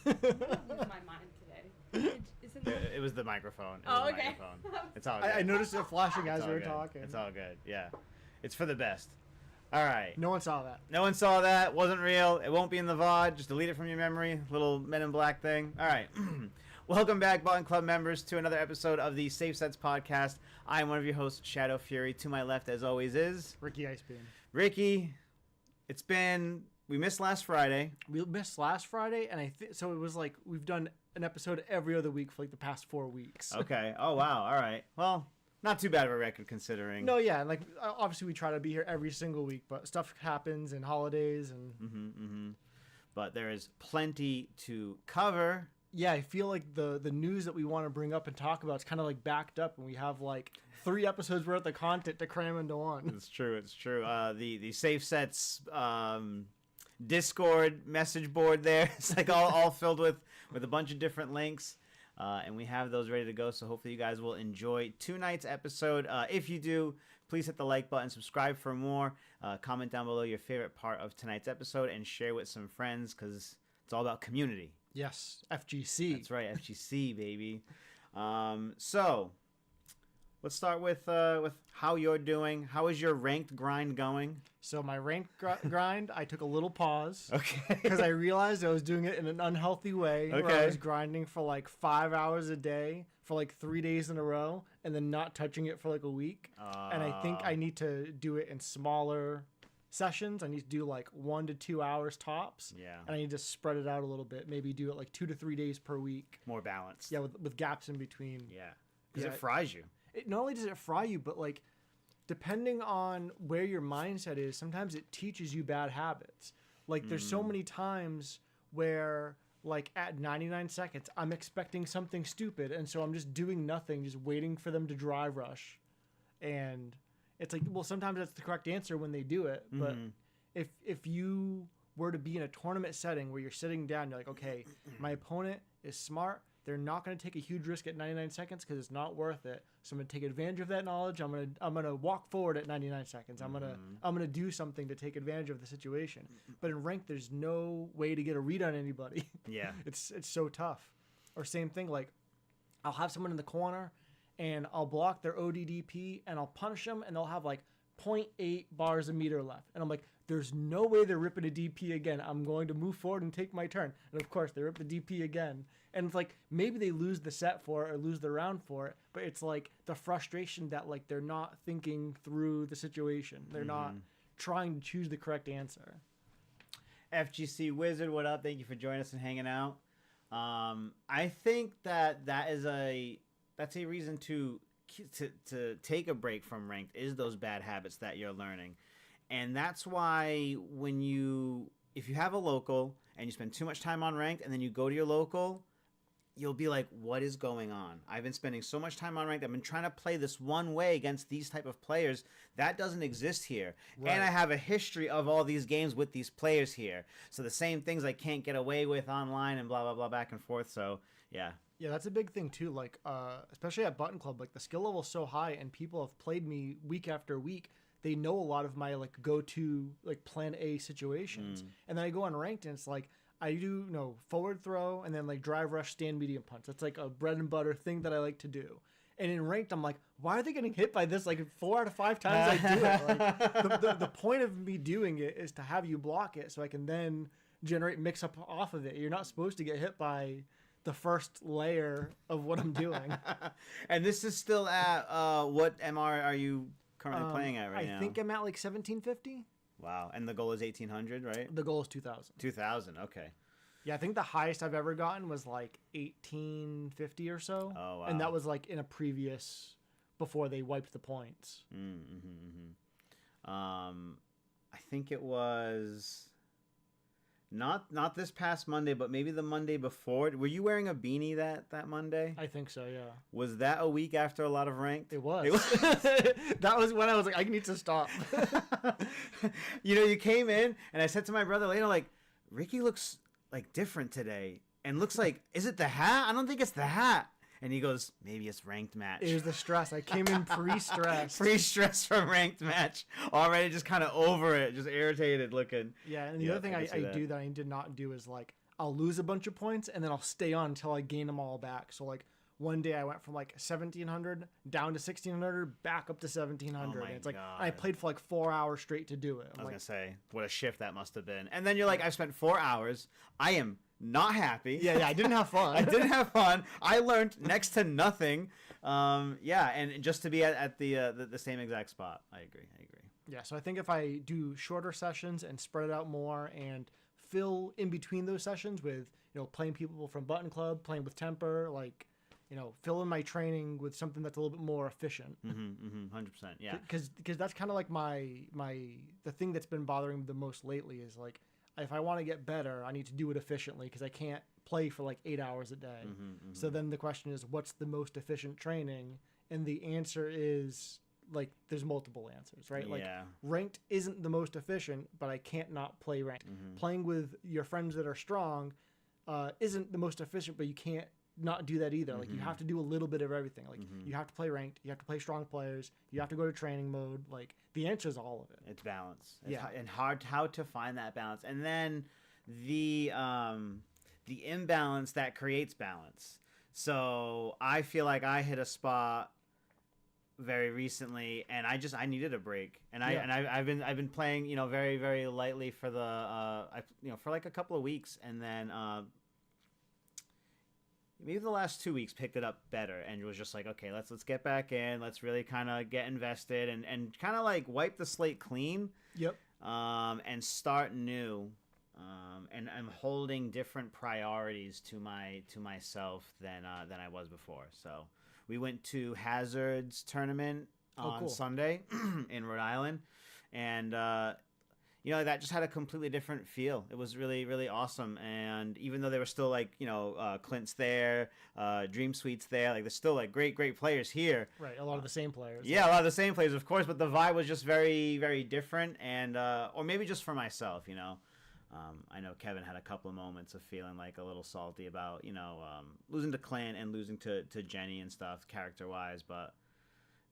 lose my mind today. It was the microphone. Okay. It's all good. I noticed it flashing as we were good. talking. It's all good. Yeah. It's for the best. All right. No one saw that. No one saw that. Wasn't real. It won't be in the VOD. Just delete it from your memory. Little Men in Black thing. All right. Welcome back, Button Club members, to another episode of the Safe Sets podcast. I am one of your hosts, Shadow Fury. To my left, as always, is Ricky Icebeam. Ricky. We missed last Friday. We missed last Friday, and so it was like we've done an episode every other week for like the past 4 weeks. Okay. Oh, wow. All right. Well, not too bad of a record considering. No, yeah. Like, obviously we try to be here every single week, but stuff happens and holidays and... But there is plenty to cover. Yeah, I feel like the news that we want to bring up and talk about is kind of like backed up, and we have like 3 episodes worth of content to cram into one. It's true. The Safe Sets Discord message board there. It's like all filled with a bunch of different links. And we have those ready to go, so hopefully you guys will enjoy tonight's episode. If you do, please hit the like button, subscribe for more, comment down below your favorite part of tonight's episode, and share with some friends, because it's all about community. Yes, FGC. That's right, FGC, baby. So, let's start with how you're doing. How is your ranked grind going? So my ranked grind, I took a little pause. Okay. Because I realized I was doing it in an unhealthy way. Okay. Where I was grinding for like 5 hours a day for like 3 days in a row, and then not touching it for like a week. And I think I need to do it in smaller sessions. I need to do like 1 to 2 hours tops. Yeah. And I need to spread it out a little bit. Maybe do it like 2 to 3 days per week. More balanced. Yeah, with gaps in between. Yeah. Because it fries you. It not only does it fry you, but like depending on where your mindset is, sometimes it teaches you bad habits. Like there's so many times where like at 99 seconds, I'm expecting something stupid. And so I'm just doing nothing, just waiting for them to dry rush. And it's like, well, sometimes that's the correct answer when they do it. But if you were to be in a tournament setting where you're sitting down, you're like, okay, my opponent is smart. They're not going to take a huge risk at 99 seconds because it's not worth it. So I'm going to take advantage of that knowledge. I'm going to walk forward at 99 seconds. I'm going to do something to take advantage of the situation. But in ranked, there's no way to get a read on anybody. Yeah. It's so tough. Or same thing, like I'll have someone in the corner and I'll block their ODDP and I'll punish them and they'll have like 0.8 bars a meter left. And I'm like, there's no way they're ripping a DP again. I'm going to move forward and take my turn. And of course, they rip the DP again. And it's like, maybe they lose the set for it or lose the round for it. But it's like the frustration that like they're not thinking through the situation. They're not trying to choose the correct answer. FGC Wizard, what up? Thank you for joining us and hanging out. I think that's a reason to take a break from ranked is those bad habits that you're learning. And that's why if you have a local and you spend too much time on ranked and then you go to your local, you'll be like, what is going on? I've been spending so much time on ranked. I've been trying to play this one way against these type of players. That doesn't exist here. Right. And I have a history of all these games with these players here. So the same things I can't get away with online and blah, blah, blah, back and forth. So, yeah. Yeah, that's a big thing too. Like, especially at Button Club, like the skill level is so high and people have played me week after week. They know a lot of my like go-to like plan A situations. And then I go on ranked and it's like, I do forward throw and then like drive rush, stand medium punch. That's like a bread and butter thing that I like to do. And in ranked, I'm like, why are they getting hit by this like 4 out of 5 times I do it? Like, the point of me doing it is to have you block it so I can then generate mix up off of it. You're not supposed to get hit by the first layer of what I'm doing. And this is still at what MR are you currently playing at right now? I think I'm at like 1750. Wow. And the goal is 1800, right? The goal is 2000. 2000, okay. Yeah, I think the highest I've ever gotten was like 1850 or so. Oh, wow. And that was like in a previous, before they wiped the points. I think it was not this past Monday, but maybe the Monday before. Were you wearing a beanie that Monday? I think so, yeah. Was that a week after a lot of ranked? It was. That was when I was like, I need to stop. You came in, and I said to my brother later, like, Ricky looks like different today, and looks like, is it the hat? I don't think it's the hat. And he goes, maybe it's ranked match. It was the stress. I came in pre-stressed. Pre-stress from ranked match. Already just kind of over it, just irritated looking. Yeah, and the other thing I do that I did not do is like, I'll lose a bunch of points and then I'll stay on until I gain them all back. So like one day I went from like 1700 down to 1600, back up to 1700. Oh my and it's like God. I played for like 4 hours straight to do it. I was like, gonna say, what a shift that must have been. And then you're like, I spent 4 hours. I am not happy. yeah, I didn't have fun. I didn't have fun. I learned next to nothing. Yeah, and just to be at the same exact spot. I agree. Yeah, so I think if I do shorter sessions and spread it out more and fill in between those sessions with, playing people from Button Club, playing with Temper, like, fill in my training with something that's a little bit more efficient. 100%. Yeah. Because that's kind of like the thing that's been bothering me the most lately is like, if I want to get better, I need to do it efficiently because I can't play for like 8 hours a day. So then the question is, what's the most efficient training? And the answer is like, there's multiple answers, right? Like ranked isn't the most efficient, but I can't not play ranked. Playing with your friends that are strong isn't the most efficient, but you can't not do that either. Like you have to do a little bit of everything. Like you have to play ranked, you have to play strong players, you have to go to training mode. Like the answer is all of it. It's balance. And how to find that balance, and then the imbalance that creates balance. So I feel like I hit a spot very recently, and I needed a break, and I've been playing very very lightly for for like a couple of weeks, and then maybe the last 2 weeks picked it up better, and it was just like, okay, let's get back in, let's really kind of get invested and kind of like wipe the slate clean. And start new. And I'm holding different priorities to myself than I was before. So we went to Hazard's tournament on Sunday in Rhode Island, and that just had a completely different feel. It was really, really awesome. And even though there were still like, Clint's there, Dream Suite's there, like there's still like great, great players here. Right. A lot of the same players. Yeah, a lot of the same players, of course, but the vibe was just very, very different. And, or maybe just for myself, I know Kevin had a couple of moments of feeling like a little salty about, losing to Clint and losing to Jenny and stuff character wise, but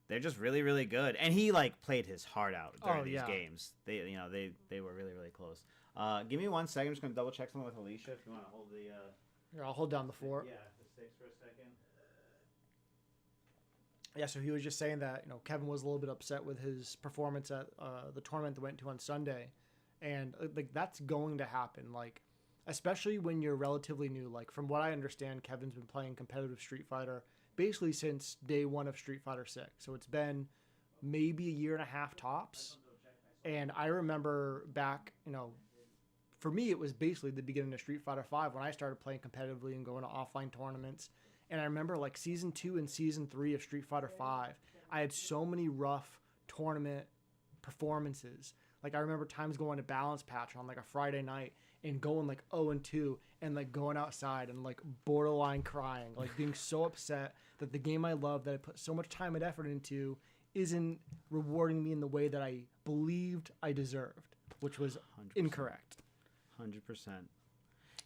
they're just really, really good. And he like played his heart out during these games. They were really, really close. Give me 1 second. I'm just gonna double check something with Alicia. If you want to hold the. Here, I'll hold down the fort. Yeah, the sticks for a second. Yeah, so he was just saying that Kevin was a little bit upset with his performance at the tournament they went to on Sunday, and like that's going to happen. Like, especially when you're relatively new. Like from what I understand, Kevin's been playing competitive Street Fighter basically since day one of Street Fighter 6. So it's been maybe a year and a half tops. And I remember back, for me, it was basically the beginning of Street Fighter 5 when I started playing competitively and going to offline tournaments. And I remember like season 2 and season 3 of Street Fighter 5, I had so many rough tournament performances. Like I remember times going to Balance Patch on like a Friday night and going like 0-2 and like going outside and like borderline crying, like being so upset that the game I love that I put so much time and effort into isn't rewarding me in the way that I believed I deserved, which was 100%. Incorrect. 100%.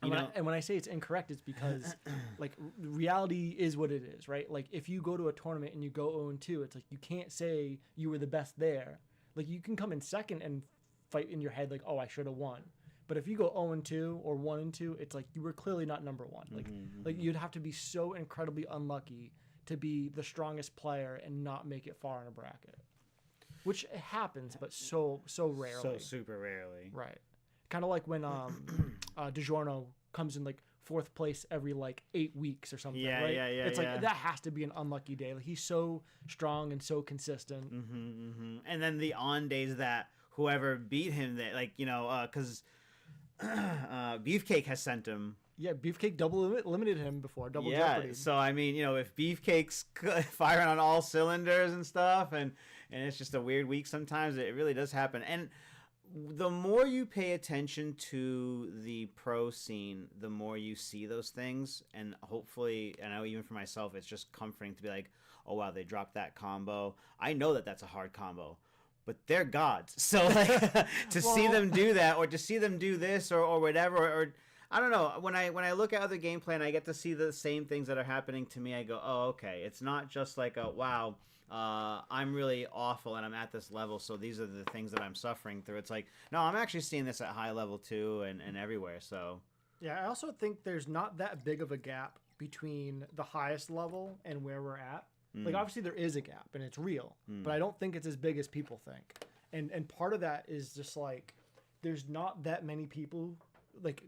And when I say it's incorrect, it's because like reality is what it is, right? Like if you go to a tournament and you go 0-2, it's like you can't say you were the best there. Like you can come in second and fight in your head like, oh, I should have won. But if you go 0-2 or 1-2, it's like you were clearly not number one. Like you'd have to be so incredibly unlucky to be the strongest player and not make it far in a bracket, which happens, but so rarely. So super rarely. Right. Kind of like when DiGiorno comes in like 4th place every like 8 weeks or something. Yeah, right? yeah. It's like that has to be an unlucky day. Like he's so strong and so consistent. And then the on days that whoever beat him, that like because Beefcake has sent him. Yeah, Beefcake limited him before double Yeah, jeopardy. so I mean, if Beefcake's firing on all cylinders and stuff, and it's just a weird week sometimes, it really does happen. And the more you pay attention to the pro scene, the more you see those things, and hopefully, I know even for myself, it's just comforting to be like, oh wow, they dropped that combo. I know that that's a hard combo, but they're gods. So like to see them do that, or to see them do this, or whatever, or I don't know. When I look at other gameplay and I get to see the same things that are happening to me, I go, oh okay, it's not just like a wow. I'm really awful and I'm at this level, so these are the things that I'm suffering through. It's like, no, I'm actually seeing this at high level too, and everywhere. So Yeah, I also think there's not that big of a gap between the highest level and where we're at. Like, obviously there is a gap and it's real, but I don't think it's as big as people think. And part of that is just like there's not that many people like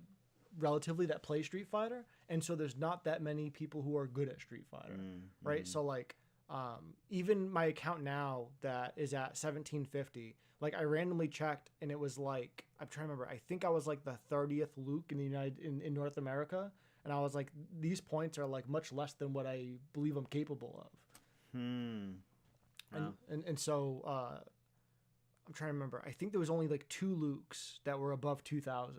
relatively that play Street Fighter, and so there's not that many people who are good at Street Fighter, right? So like even my account now that is at 1750, like I randomly checked and it was like, I'm trying to remember, I think I was like the 30th Luke in the in North America, and I was like, these points are like much less than what I believe I'm capable of. Wow. And so I'm trying to remember, I think there was only like 2 Lukes that were above 2000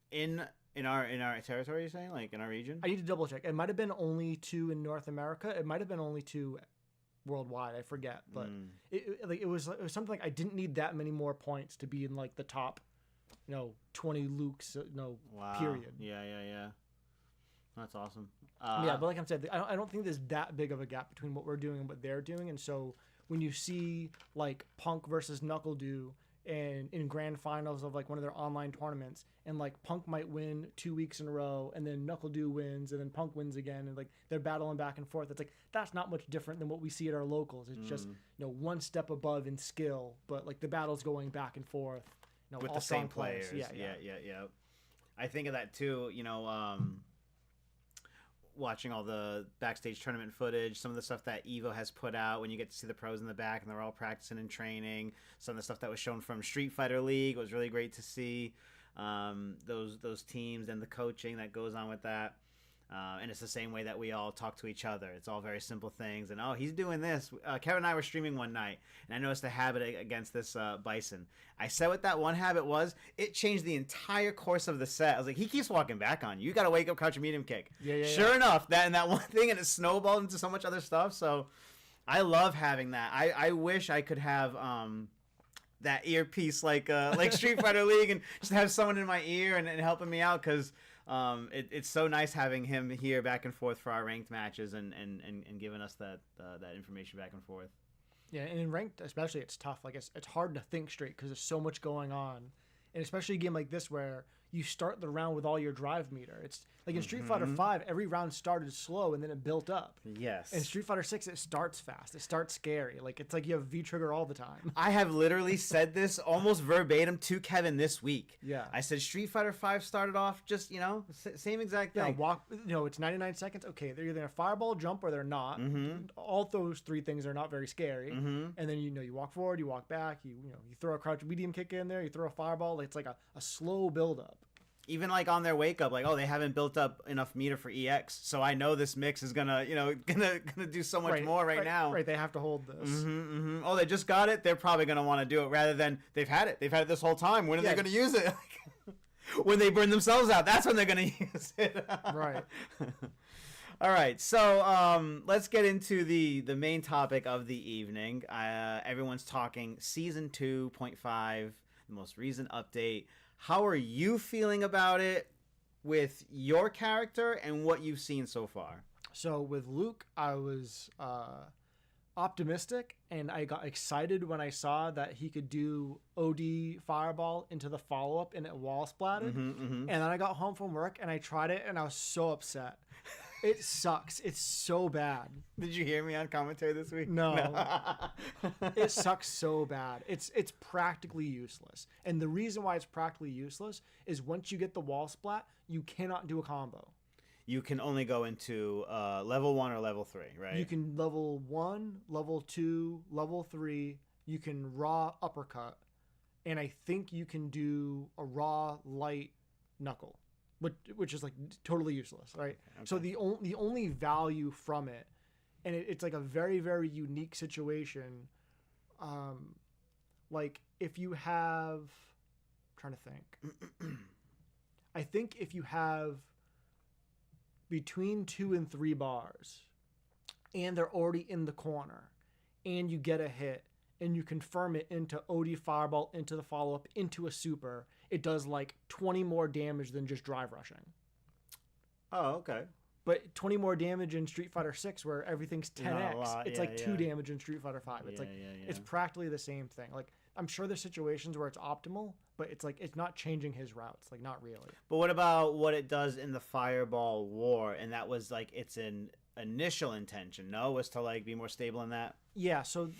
In our territory, you're saying, like in our region? I need to double check. It might have been only 2 in North America. It might have been only 2 worldwide. I forget, but it was something like I didn't need that many more points to be in like the top, 20 Lukes, Wow. period. Yeah. That's awesome. Yeah, but like I said, I don't think there's that big of a gap between what we're doing and what they're doing. And so when you see like Punk versus NuckleDo and in grand finals of like one of their online tournaments, and like Punk might win 2 weeks in a row, and then NuckleDo wins, and then Punk wins again, and like they're battling back and forth. It's like that's not much different than what we see at our locals. It's just one step above in skill, but like the battle's going back and forth. With all the same strong players. players. Yeah. I think of that too. Watching all the backstage tournament footage, some of the stuff that Evo has put out when you get to see the pros in the back and they're all practicing and training. Some of the stuff that was shown from Street Fighter League was really great to see. Those teams and the coaching that goes on with that. And it's the same way that we all talk to each other. It's all very simple things. And, he's doing this. Kevin and I were streaming one night, and I noticed a habit against this Bison. I said what that one habit was. It changed the entire course of the set. I was like, he keeps walking back on you. You got to wake up, crouch, and medium kick. Yeah. Sure enough, that one thing, and it snowballed into so much other stuff. So I love having that. I wish I could have that earpiece like Street Fighter League and just have someone in my ear and helping me out, because it's so nice having him here back and forth for our ranked matches and giving us that information back and forth. Yeah, and in ranked especially, it's tough. Like it's hard to think straight because there's so much going on, and especially a game like this where you start the round with all your drive meter. It's like in Street Fighter 5, every round started slow and then it built up. Yes. In Street Fighter 6, it starts fast. It starts scary. Like it's like you have V-trigger all the time. I have literally said this almost verbatim to Kevin this week. Yeah. I said Street Fighter 5 started off just, same exact thing. Yeah, it's 99 seconds. Okay, they're either gonna fireball, jump, or they're not. All those 3 things are not very scary. And then you walk forward, you walk back, you throw a crouch medium kick in there, you throw a fireball. It's like a slow build up. Even like on their wake up, like, they haven't built up enough meter for EX, so I know this mix is gonna do so much more right now. Right, they have to hold this. Oh, they just got it. They're probably gonna want to do it rather than they've had it. They've had it this whole time. When are they gonna use it? When they burn themselves out, that's when they're gonna use it. Right. All right, so let's get into the main topic of the evening. Everyone's talking Season 2.5, the most recent update. How are you feeling about it with your character and what you've seen so far? So with Luke, I was optimistic, and I got excited when I saw that he could do OD Fireball into the follow-up and it wall splatted. And then I got home from work and I tried it and I was so upset. It sucks. It's so bad. Did you hear me on commentary this week? No. It sucks so bad. It's practically useless. And the reason why it's practically useless is once you get the wall splat, you cannot do a combo. You can only go into level 1 or level 3, right? You can level 1, level 2, level 3. You can raw uppercut. And I think you can do a raw light knuckle. Which is like totally useless, right? Okay. So the only value from it, and it's like a very, very unique situation. Like if you have, I'm trying to think. I think if you have between 2 and 3 bars, and they're already in the corner, and you get a hit, and you confirm it into OD Fireball, into the follow-up, into a super, it does like 20 more damage than just drive rushing. Oh, okay. But 20 more damage in Street Fighter 6 where everything's 10x. It's 2 damage in Street Fighter 5. It's it's practically the same thing. Like I'm sure there's situations where it's optimal, but it's like it's not changing his routes, like not really. But what about what it does in the Fireball War? And that was like its an initial intention, no? Was to like be more stable in that? Yeah, so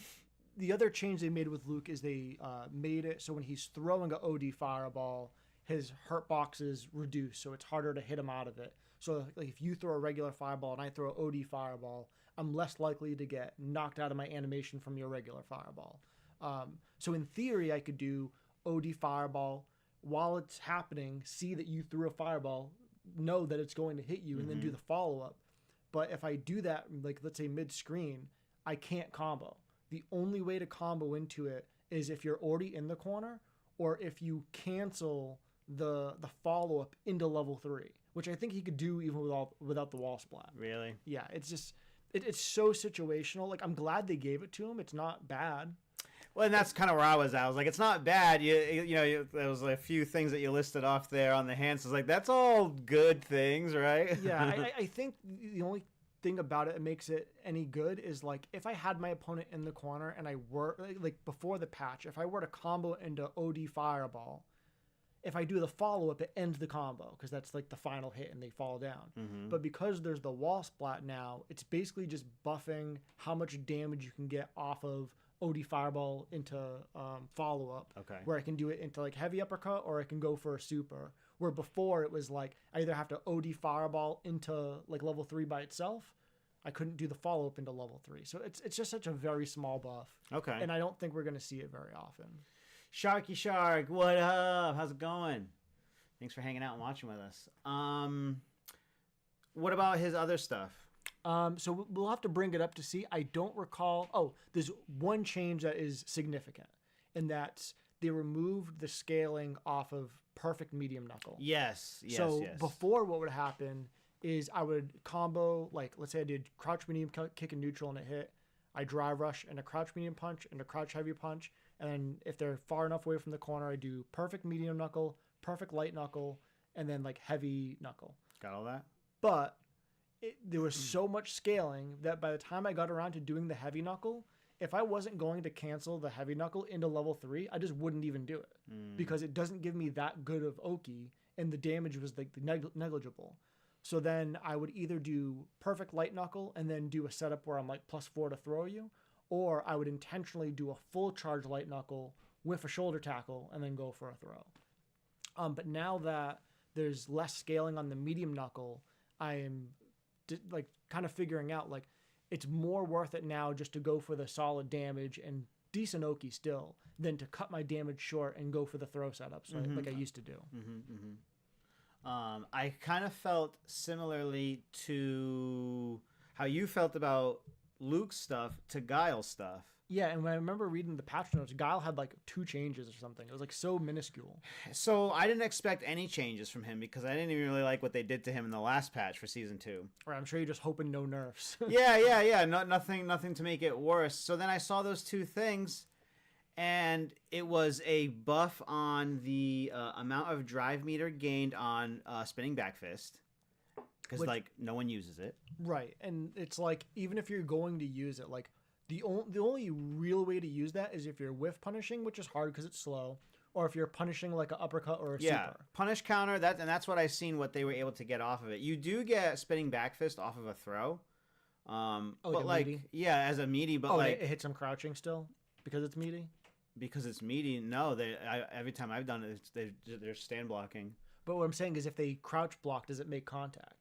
the other change they made with Luke is they made it so when he's throwing a OD Fireball, his hurt box is reduced, so it's harder to hit him out of it. So like if you throw a regular Fireball and I throw an OD Fireball, I'm less likely to get knocked out of my animation from your regular Fireball. So in theory, I could do OD Fireball while it's happening, see that you threw a Fireball, know that it's going to hit you, and then do the follow-up. But if I do that, like let's say mid-screen, I can't combo. The only way to combo into it is if you're already in the corner or if you cancel the follow-up into level 3, which I think he could do even without the wall splat. Really? Yeah, it's just it's so situational. Like I'm glad they gave it to him. It's not bad. Well, and that's kind of where I was at. I was like, it's not bad. There was a few things that you listed off there on the hands. It's like, that's all good things, right? Yeah, I think the only thing about it that makes it any good is like if I had my opponent in the corner and I were like before the patch, if I were to combo into OD Fireball, if I do the follow-up, it ends the combo because that's like the final hit and they fall down. But because there's the wall splat now, it's basically just buffing how much damage you can get off of OD Fireball into follow-up. Okay. Where I can do it into like heavy uppercut or I can go for a super. Where before it was like I either have to OD Fireball into like level 3 by itself. I couldn't do the follow-up into level 3. So it's just such a very small buff. Okay. And I don't think we're going to see it very often. Sharky Shark, what up? How's it going? Thanks for hanging out and watching with us. What about his other stuff? So we'll have to bring it up to see. I don't recall. Oh, there's one change that is significant, and that's they removed the scaling off of perfect medium knuckle. Yes. So before, what would happen is I would combo, like, let's say I did crouch medium kick and neutral and it hit. I drive rush and a crouch medium punch and a crouch heavy punch. And then if they're far enough away from the corner, I do perfect medium knuckle, perfect light knuckle, and then like heavy knuckle. Got all that? But there was so much scaling that by the time I got around to doing the heavy knuckle, if I wasn't going to cancel the heavy knuckle into level 3, I just wouldn't even do it because it doesn't give me that good of Oki and the damage was like negligible. So then I would either do perfect light knuckle and then do a setup where I'm like +4 to throw you, or I would intentionally do a full charge light knuckle with a shoulder tackle and then go for a throw. But now that there's less scaling on the medium knuckle, I am like kind of figuring out like it's more worth it now just to go for the solid damage and decent Oki still than to cut my damage short and go for the throw setups like I used to do. I kind of felt similarly to how you felt about Luke's stuff to Guile's stuff. Yeah, and when I remember reading the patch notes, Guile had like 2 changes or something. It was like so minuscule. So I didn't expect any changes from him because I didn't even really like what they did to him in the last patch for Season 2. Or I'm sure you're just hoping no nerfs. Yeah. Nothing to make it worse. So then I saw those 2 things, and it was a buff on the amount of drive meter gained on spinning back fist. Because, like, no one uses it. Right. And it's like, even if you're going to use it, like, the only real way to use that is if you're whiff punishing, which is hard because it's slow, or if you're punishing, like, an uppercut or a super. Punish counter, that's what I've seen what they were able to get off of it. You do get spinning back fist off of a throw. But, like, meaty? Yeah, as a meaty, but, like... it hits them crouching still because it's meaty? Because it's meaty, no. Every time I've done it, they're stand blocking. But what I'm saying is if they crouch block, does it make contact?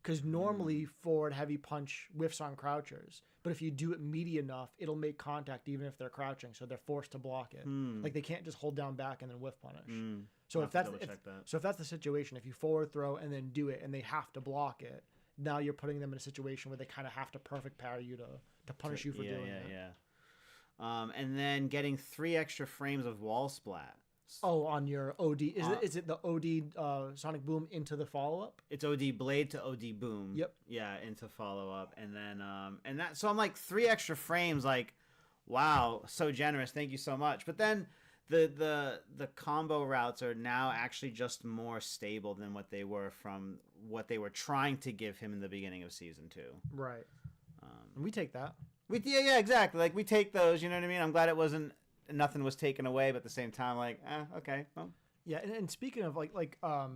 Because normally forward heavy punch whiffs on crouchers, but if you do it meaty enough, it'll make contact even if they're crouching, so they're forced to block it. Like they can't just hold down back and then whiff punish. So if that's the situation, if you forward throw and then do it and they have to block it, now you're putting them in a situation where they kind of have to perfect parry you to punish you for doing it. Yeah. And then getting 3 extra frames of wall splat. Oh, on your OD. Is it the OD Sonic Boom into the follow-up? It's OD Blade to OD Boom. Yep. Yeah, into follow-up. And then, so I'm like 3 extra frames, like, wow, so generous. Thank you so much. But then the combo routes are now actually just more stable than what they were from what they were trying to give him in the beginning of Season 2. Right. And we take that. Yeah, exactly. Like, we take those, you know what I mean? I'm glad it wasn't nothing was taken away, but at the same time, like, okay, well. Yeah, and speaking of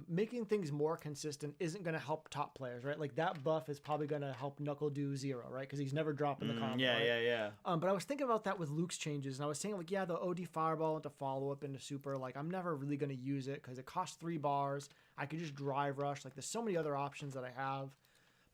making things more consistent isn't going to help top players, right? Like that buff is probably going to help Knuckle do 0, right? Because he's never dropping the combo. Yeah, right? yeah. But I was thinking about that with Luke's changes, and I was saying like, yeah, the OD Fireball into follow up into Super, like I'm never really going to use it because it costs 3 bars. I could just drive rush. Like there's so many other options that I have,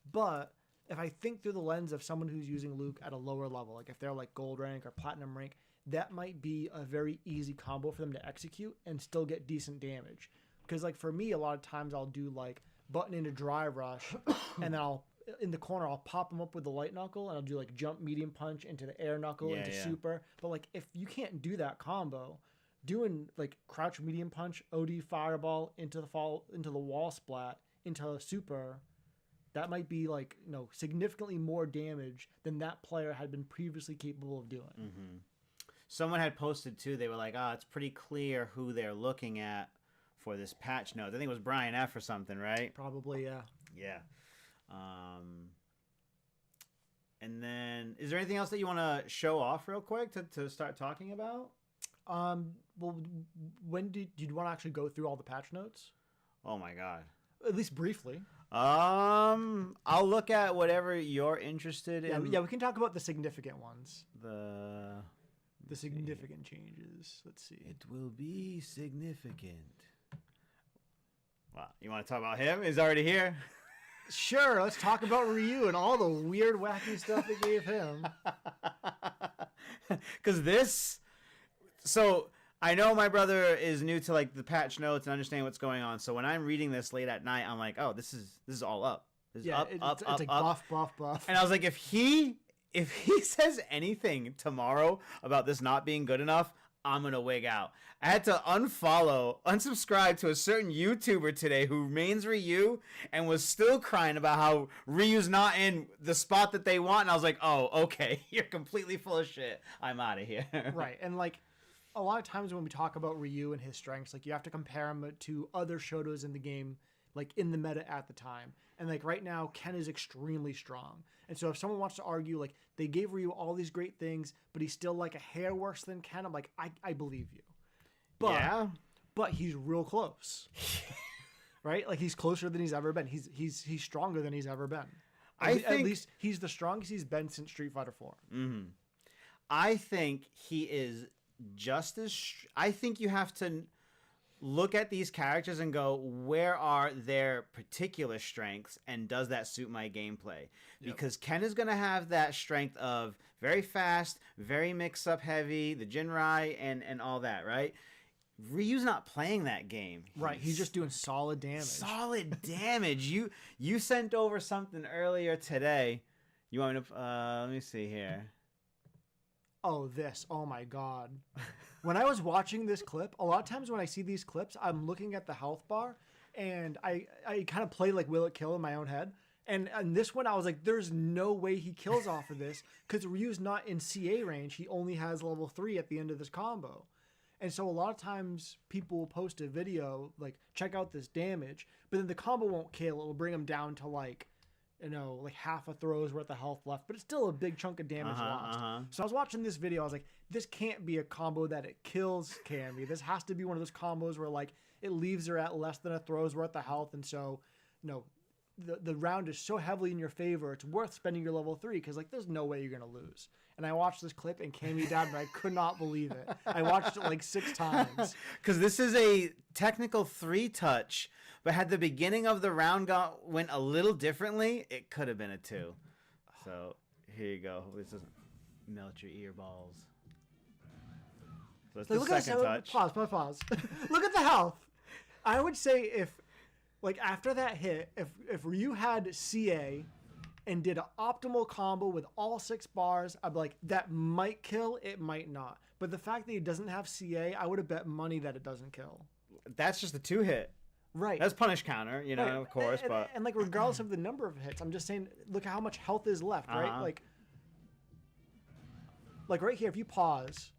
but if I think through the lens of someone who's using Luke at a lower level, like if they're like gold rank or platinum rank, that might be a very easy combo for them to execute and still get decent damage. Because like for me, a lot of times I'll do like button into drive rush, and then in the corner I'll pop them up with the light knuckle, and I'll do like jump medium punch into the air knuckle into super. But like if you can't do that combo, doing like crouch medium punch, OD fireball into the wall splat into super, that might be like significantly more damage than that player had been previously capable of doing. Mm-hmm. Someone had posted too. They were like, it's pretty clear who they're looking at for this patch notes. I think it was Brian F or something, right? Probably, yeah. Yeah. And then, is there anything else that you want to show off real quick to start talking about? Well, when did you want to actually go through all the patch notes? Oh my god. At least briefly. I'll look at whatever you're interested in. Yeah, we can talk about the significant ones. The significant changes. Let's see. It will be significant. Wow, you want to talk about him? He's already here. Sure, let's talk about Ryu and all the weird, wacky stuff they gave him. Because so I know my brother is new to like the patch notes and understand what's going on. So when I'm reading this late at night, I'm like, oh, this is all up. This is up. It's like buff. And I was like, if he says anything tomorrow about this not being good enough, I'm going to wig out. I had to unsubscribe to a certain YouTuber today who mains Ryu and was still crying about how Ryu's not in the spot that they want. And I was like, oh, okay, you're completely full of shit. I'm out of here. Right. And like a lot of times when we talk about Ryu and his strengths, like you have to compare him to other Shotos in the game, like in the meta at the time. And like right now, Ken is extremely strong. And so if someone wants to argue like they gave Ryu all these great things, but he's still like a hair worse than Ken, I'm like, I believe you. But he's real close. Right? Like he's closer than he's ever been. He's stronger than he's ever been. At least he's the strongest he's been since Street Fighter 4. Mm-hmm. I think he is just as... I think you have to look at these characters and go, where are their particular strengths, and does that suit my gameplay? Because Ken is going to have that strength of very fast, very mix-up heavy, the Jinrai, and all that, right? Ryu's not playing that game. Right, he's just doing solid damage. Solid damage. You sent over something earlier today. You want me to... let me see here. Oh, oh my god. When I was watching this clip, a lot of times when I see these clips, I'm looking at the health bar, and I kind of play like will it kill in my own head. And this one, I was like, there's no way he kills off of this, because Ryu's not in CA range. He only has level 3 at the end of this combo. And so a lot of times people will post a video, like, check out this damage, but then the combo won't kill. It'll bring him down to like half a throw's worth of health left, but it's still a big chunk of damage lost. So I was watching this video, I was like, this can't be a combo that it kills Cammy. This has to be one of those combos where like it leaves her at less than a throw's worth of health, and so the round is so heavily in your favor, it's worth spending your level 3, because like there's no way you're gonna lose. And I watched this clip and Cammy died, and I could not believe it. I watched it like 6 times. Because this is a technical 3-touch, but had the beginning of the round went a little differently, it could have been a 2. So here you go. This doesn't melt your ear balls. So it's the second touch. Pause. Look at the health. I would say if, like after that hit, if Ryu had CA and did an optimal combo with all 6 bars, I'd be like, that might kill, it might not. But the fact that he doesn't have CA, I would have bet money that it doesn't kill. That's just a 2-hit. Right. That's punish counter, right. Of course. And like regardless of the number of hits, I'm just saying, look at how much health is left, right? Like right here, if you pause.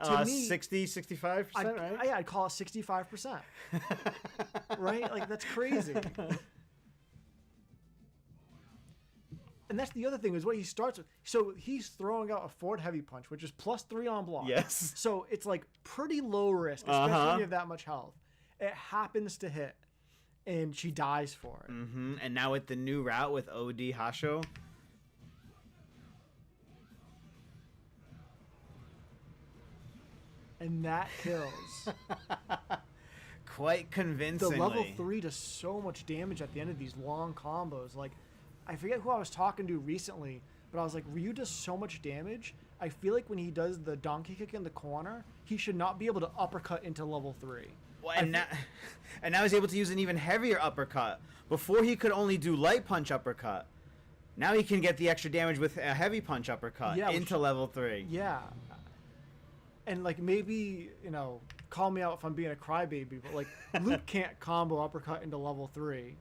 To me, 60, 65%, right? Yeah, I'd call it 65%. Right? Like, that's crazy. And that's the other thing is what he starts with. So he's throwing out a forward heavy punch, which is +3 on block. Yes. So it's like pretty low risk, especially when you have that much health. It happens to hit, and she dies for it. Mm-hmm. And now with the new route with OD Hasho. And that kills. Quite convincingly. The level 3 does so much damage at the end of these long combos. Like, I forget who I was talking to recently, but I was like, Ryu does so much damage. I feel like when he does the donkey kick in the corner, he should not be able to uppercut into level 3. Well, and now he's able to use an even heavier uppercut. Before he could only do light punch uppercut. Now he can get the extra damage with a heavy punch uppercut into level 3. Yeah. And like maybe, call me out if I'm being a crybaby, but like Luke can't combo uppercut into level 3.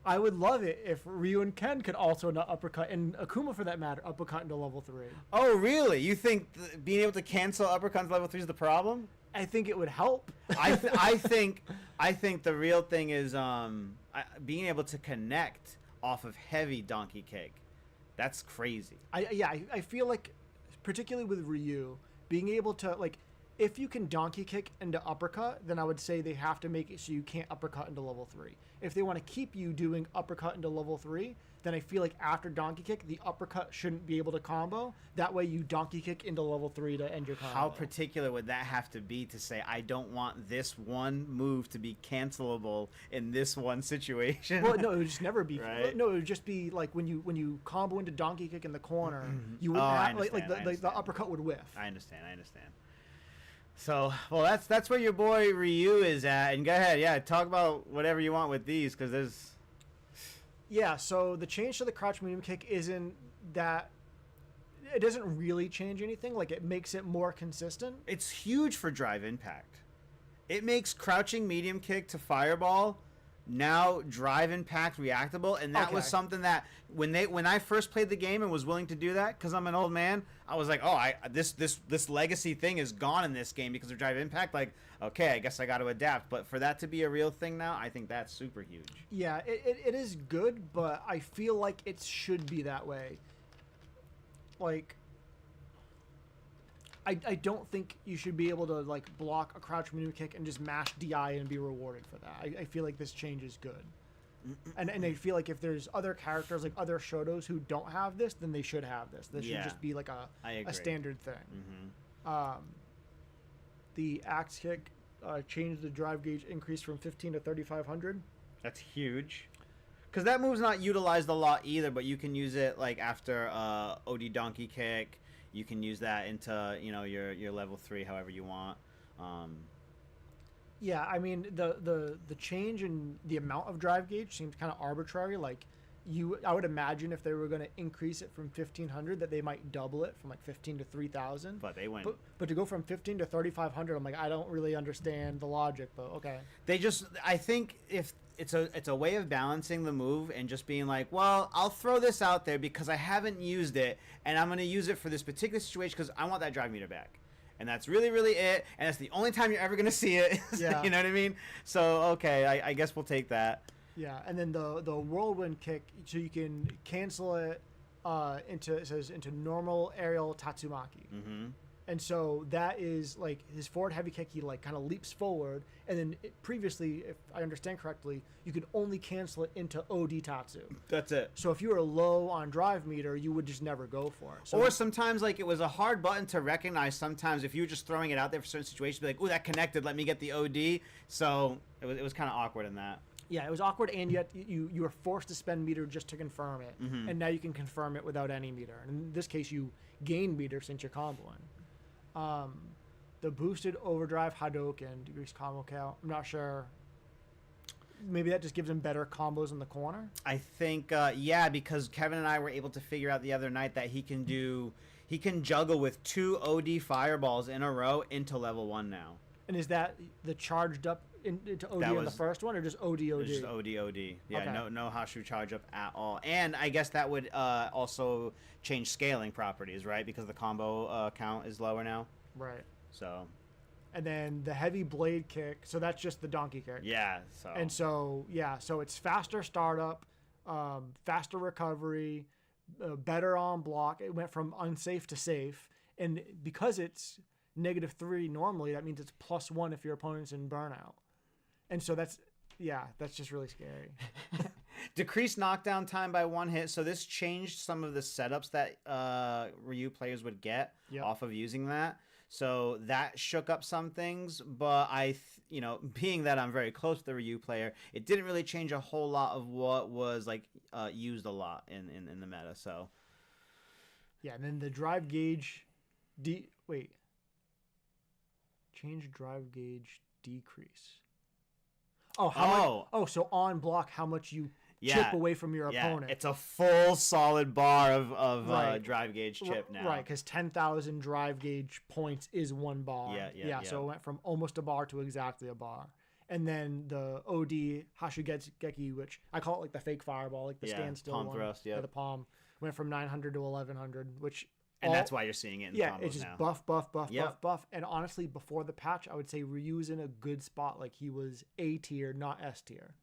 I would love it if Ryu and Ken could also not uppercut, and Akuma for that matter, uppercut into level 3. Oh, really? You think being able to cancel uppercut into level 3 is the problem? I think it would help. I think the real thing is being able to connect off of heavy donkey kick. That's crazy. I feel like, particularly with Ryu, being able to, like, if you can donkey kick into uppercut, then I would say they have to make it so you can't uppercut into level 3. If they want to keep you doing uppercut into level 3, then I feel like after donkey kick, the uppercut shouldn't be able to combo. That way you donkey kick into level 3 to end your combo. How particular would that have to be to say, I don't want this one move to be cancelable in this one situation? Well, no, it would just never be. Right? No, it would just be like when you combo into donkey kick in the corner, you would the uppercut would whiff. I understand. So, well, that's where your boy Ryu is at. And go ahead, talk about whatever you want with these, because there's... Yeah, so the change to the crouch medium kick isn't that... It doesn't really change anything. Like, it makes it more consistent. It's huge for drive impact. It makes crouching medium kick to fireball now drive impact reactable, and that was something that when I first played the game and was willing to do that, because I'm an old man, I was like, this legacy thing is gone in this game because of drive impact. Like, okay, I guess I got to adapt. But for that to be a real thing now, I think that's super huge. Yeah, it is good, but I feel like it should be that way. Like, I don't think you should be able to, like, block a crouch medium kick and just mash DI and be rewarded for that. I feel like this change is good. And I feel like if there's other characters, like other Shotos who don't have this, then they should have this. This should just be like a standard thing. Mm-hmm. The axe kick changed the drive gauge increase from 15 to 3,500. That's huge. Because that move's not utilized a lot either, but you can use it like after OD donkey kick. You can use that into your level 3 however you want. Yeah, I mean the change in the amount of drive gauge seems kind of arbitrary. Like I would imagine if they were going to increase it from 1,500, that they might double it from like 15 to 3,000. But they went. But to go from 15 to 3,500, I'm like, I don't really understand the logic. But okay. I think if it's a way of balancing the move and just being like, well, I'll throw this out there because I haven't used it, and I'm going to use it for this particular situation because I want that drive meter back. And that's really, really it. And that's the only time you're ever going to see it. Yeah. You know what I mean? So, okay, I guess we'll take that. Yeah, and then the whirlwind kick, so you can cancel it into normal aerial Tatsumaki. Mm-hmm. And so that is like his forward heavy kick. He like kind of leaps forward, and then previously, if I understand correctly, you could only cancel it into OD Tatsu. That's it. So if you were low on drive meter, you would just never go for it. So or sometimes like it was a hard button to recognize. Sometimes if you were just throwing it out there for certain situations, be like, "Oh, that connected. Let me get the OD." So it was kind of awkward in that. Yeah, it was awkward, and yet you were forced to spend meter just to confirm it, and now you can confirm it without any meter. And in this case, you gain meter since you're comboing. The boosted overdrive Hadouken decreased combo count. I'm not sure. Maybe that just gives him better combos in the corner. I think because Kevin and I were able to figure out the other night that he can juggle with 2 OD fireballs in a row into level 1 now. And is that the charged up into OD on the first one, or just OD? Just OD. Yeah, okay. no Hashu charge up at all. And I guess that would also change scaling properties, right? Because the combo count is lower now. Right. So. And then the heavy blade kick. So that's just the donkey kick. Yeah. So. And so so it's faster startup, faster recovery, better on block. It went from unsafe to safe. And because it's -3 normally, that means it's +1 if your opponent's in burnout. And so that's just really scary. Decreased knockdown time by 1 hit. So this changed some of the setups that Ryu players would get off of using that. So that shook up some things, but being that I'm very close to the Ryu player, it didn't really change a whole lot of what was like used a lot in the meta. So yeah, and then the drive gauge, change drive gauge decrease. So on block, how much you chip away from your opponent. It's a full solid bar of drive gauge chip now. Right, because 10,000 drive gauge points is 1 bar. Yeah. So it went from almost a bar to exactly a bar. And then the OD Hashugeki, which I call it like the fake fireball, like the standstill palm one. Thrust, the palm, went from 900 to 1100, which... And that's why you're seeing it in combos now. It's just buff. And honestly, before the patch, I would say Ryu's in a good spot. Like, he was A tier, not S tier.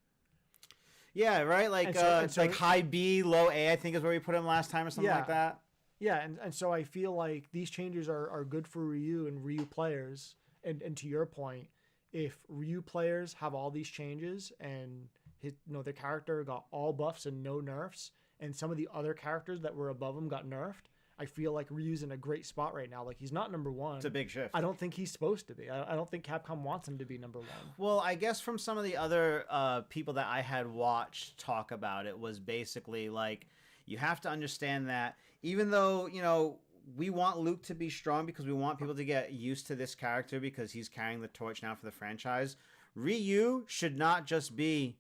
Yeah, right? Like, like high B, low A, I think is where we put him last time or something like that. Yeah, and so I feel like these changes are good for Ryu and Ryu players. And to your point, if Ryu players have all these changes and their character got all buffs and no nerfs, and some of the other characters that were above him got nerfed, I feel like Ryu's in a great spot right now. Like, he's not number 1. It's a big shift. I don't think he's supposed to be. I don't think Capcom wants him to be number 1. Well, I guess from some of the other people that I had watched talk about it was basically like, you have to understand that even though, we want Luke to be strong because we want people to get used to this character because he's carrying the torch now for the franchise, Ryu should not just be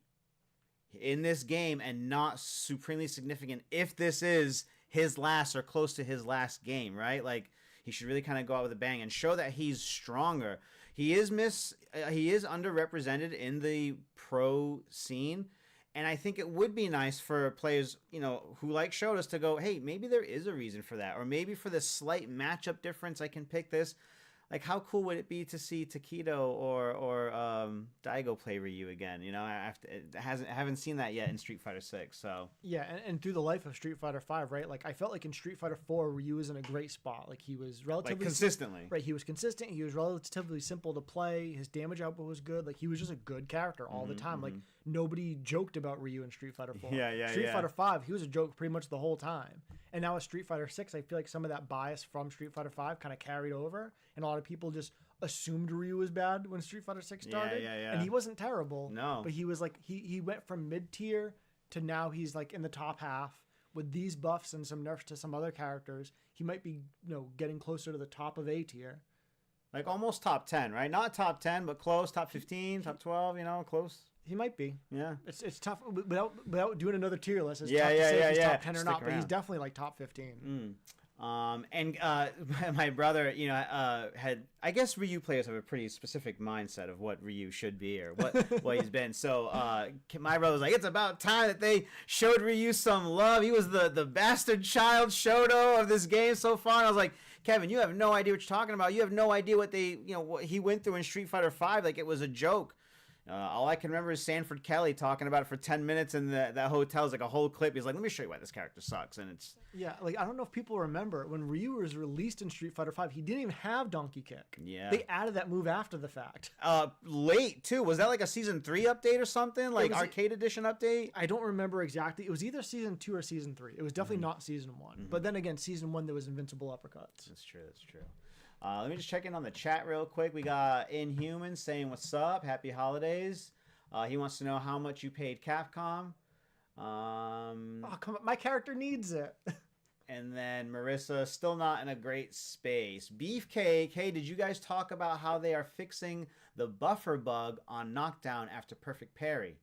in this game and not supremely significant if this is his last or close to his last game, right? Like, he should really kind of go out with a bang and show that he's stronger. He is underrepresented in the pro scene, and I think it would be nice for players, who like Shotas to go, hey, maybe there is a reason for that, or maybe for the slight matchup difference, I can pick this. Like, how cool would it be to see Takedo or Daigo play Ryu again? I haven't seen that yet in Street Fighter 6. So yeah, and through the life of Street Fighter 5, right? Like, I felt like in Street Fighter 4, Ryu was in a great spot. Like, he was relatively consistently. Right, he was consistent. He was relatively simple to play. His damage output was good. Like, he was just a good character all the time. Like, nobody joked about Ryu in Street Fighter 4. Street Fighter 5, he was a joke pretty much the whole time. And now with Street Fighter 6, I feel like some of that bias from Street Fighter 5 kind of carried over. And a lot of people just assumed Ryu was bad when Street Fighter 6 started. And he wasn't terrible. No. But he was like, he went from mid-tier to now he's like in the top half. With these buffs and some nerfs to some other characters, he might be, getting closer to the top of A tier. Like almost top 10, right? Not top 10, but close. Top 15, top 12, close. He might be. Yeah. It's tough without doing another tier list. It's tough to say if he's top 10 Stick or not, around. but he's definitely like top 15. And my brother, had, I guess Ryu players have a pretty specific mindset of what Ryu should be or what he's been. So my brother was like, it's about time that they showed Ryu some love. He was the bastard child Shoto of this game so far. And I was like, Kevin, you have no idea what you're talking about. You have no idea what what he went through in Street Fighter 5. Like, it was a joke. All I can remember is Sanford Kelly talking about it for 10 minutes in that hotel. Is like a whole clip. He's like, let me show you why this character sucks. And it's... Yeah, like, I don't know if people remember, when Ryu was released in Street Fighter 5, he didn't even have Donkey Kick. Yeah. They added that move after the fact. Late, too. Was that like a Season 3 update or something? Like, Arcade Edition update? I don't remember exactly. It was either Season 2 or Season 3. It was definitely not Season 1. But then again, Season 1, there was Invincible Uppercuts. That's true. Let me just check in on the chat real quick. We got Inhuman saying, what's up? Happy holidays. He wants to know how much you paid Capcom. Oh, come on. My character needs it. And then Marissa, still not in a great space. Beefcake, hey, did you guys talk about how they are fixing the buffer bug on knockdown after perfect parry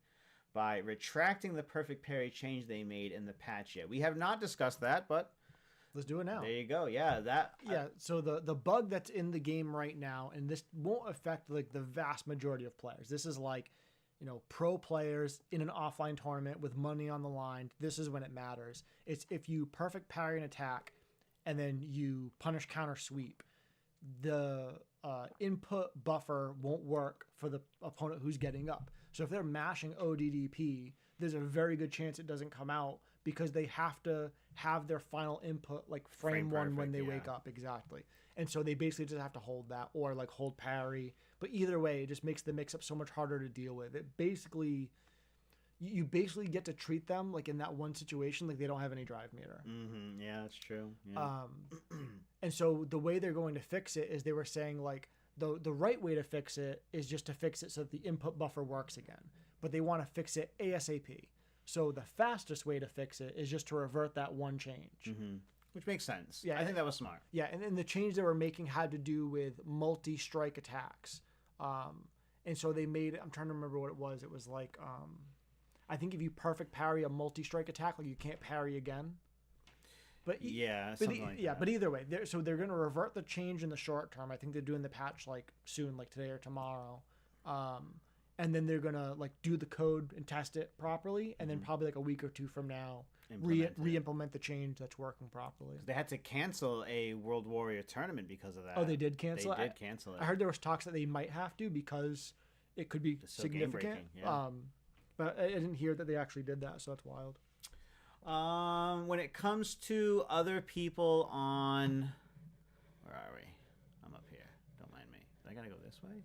by retracting the perfect parry change they made in the patch yet? We have not discussed that, but let's do it now. There you go. Yeah, so the bug that's in the game right now, and this won't affect like the vast majority of players. This is like, pro players in an offline tournament with money on the line. This is when it matters. It's if you perfect parry an attack and then you punish counter sweep, the input buffer won't work for the opponent who's getting up. So if they're mashing ODDP, there's a very good chance it doesn't come out because they have to have their final input like frame one perfect, when they wake up. Exactly. And so they basically just have to hold that or like hold parry. But either way, it just makes the mix up so much harder to deal with. It basically, you basically get to treat them like in that one situation like they don't have any drive meter. Mm-hmm. Yeah, that's true. Yeah. And so the way they're going to fix it is they were saying like the right way to fix it is just to fix it so that the input buffer works again. But they want to fix it ASAP. So the fastest way to fix it is just to revert that one change. Mm-hmm. Which makes sense. Yeah, I think that was smart. Yeah, and then the change they were making had to do with multi-strike attacks. And so they made, I'm trying to remember what it was. It was like, I think if you perfect parry a multi-strike attack, like you can't parry again. But something like that. But either way, they're going to revert the change in the short term. I think they're doing the patch like soon, like today or tomorrow. And then they're going to like do the code and test it properly. And then probably like a week or two from now, re-implement the change that's working properly. They had to cancel a World Warrior tournament because of that. Oh, they did cancel it? They did cancel it. I heard there was talks that they might have to because it could be significant. Yeah. But I didn't hear that they actually did that, so that's wild. When it comes to other people on... Where are we? I'm up here. Don't mind me. I gotta go this way?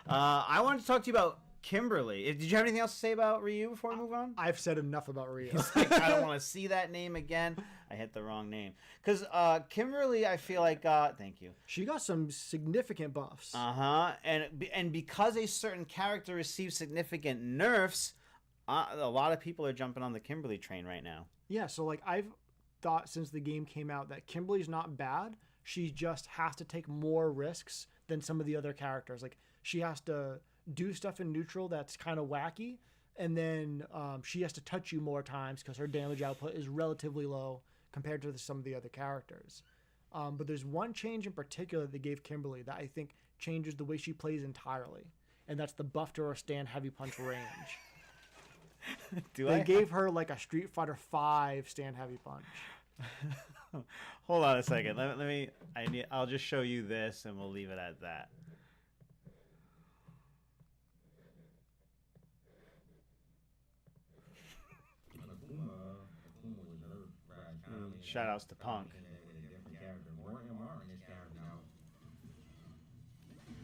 I wanted to talk to you about Kimberly. Did you have anything else to say about Ryu before we move on? I've said enough about Ryu. I don't want to see that name again. I hit the wrong name. Because Kimberly, I feel like got... Thank you. She got some significant buffs. Uh-huh. And because a certain character receives significant nerfs, a lot of people are jumping on the Kimberly train right now. Yeah, so like I've thought since the game came out that Kimberly's not bad. She just has to take more risks than some of the other characters. Like she has to do stuff in neutral that's kind of wacky, and then she has to touch you more times because her damage output is relatively low compared to some of the other characters. But there's one change in particular that they gave Kimberly that I think changes the way she plays entirely, and that's the buff to her stand heavy punch range. They gave her like a Street Fighter 5 stand heavy punch. Hold on a second. I'll just show you this, and we'll leave it at that. Shout outs to Punk.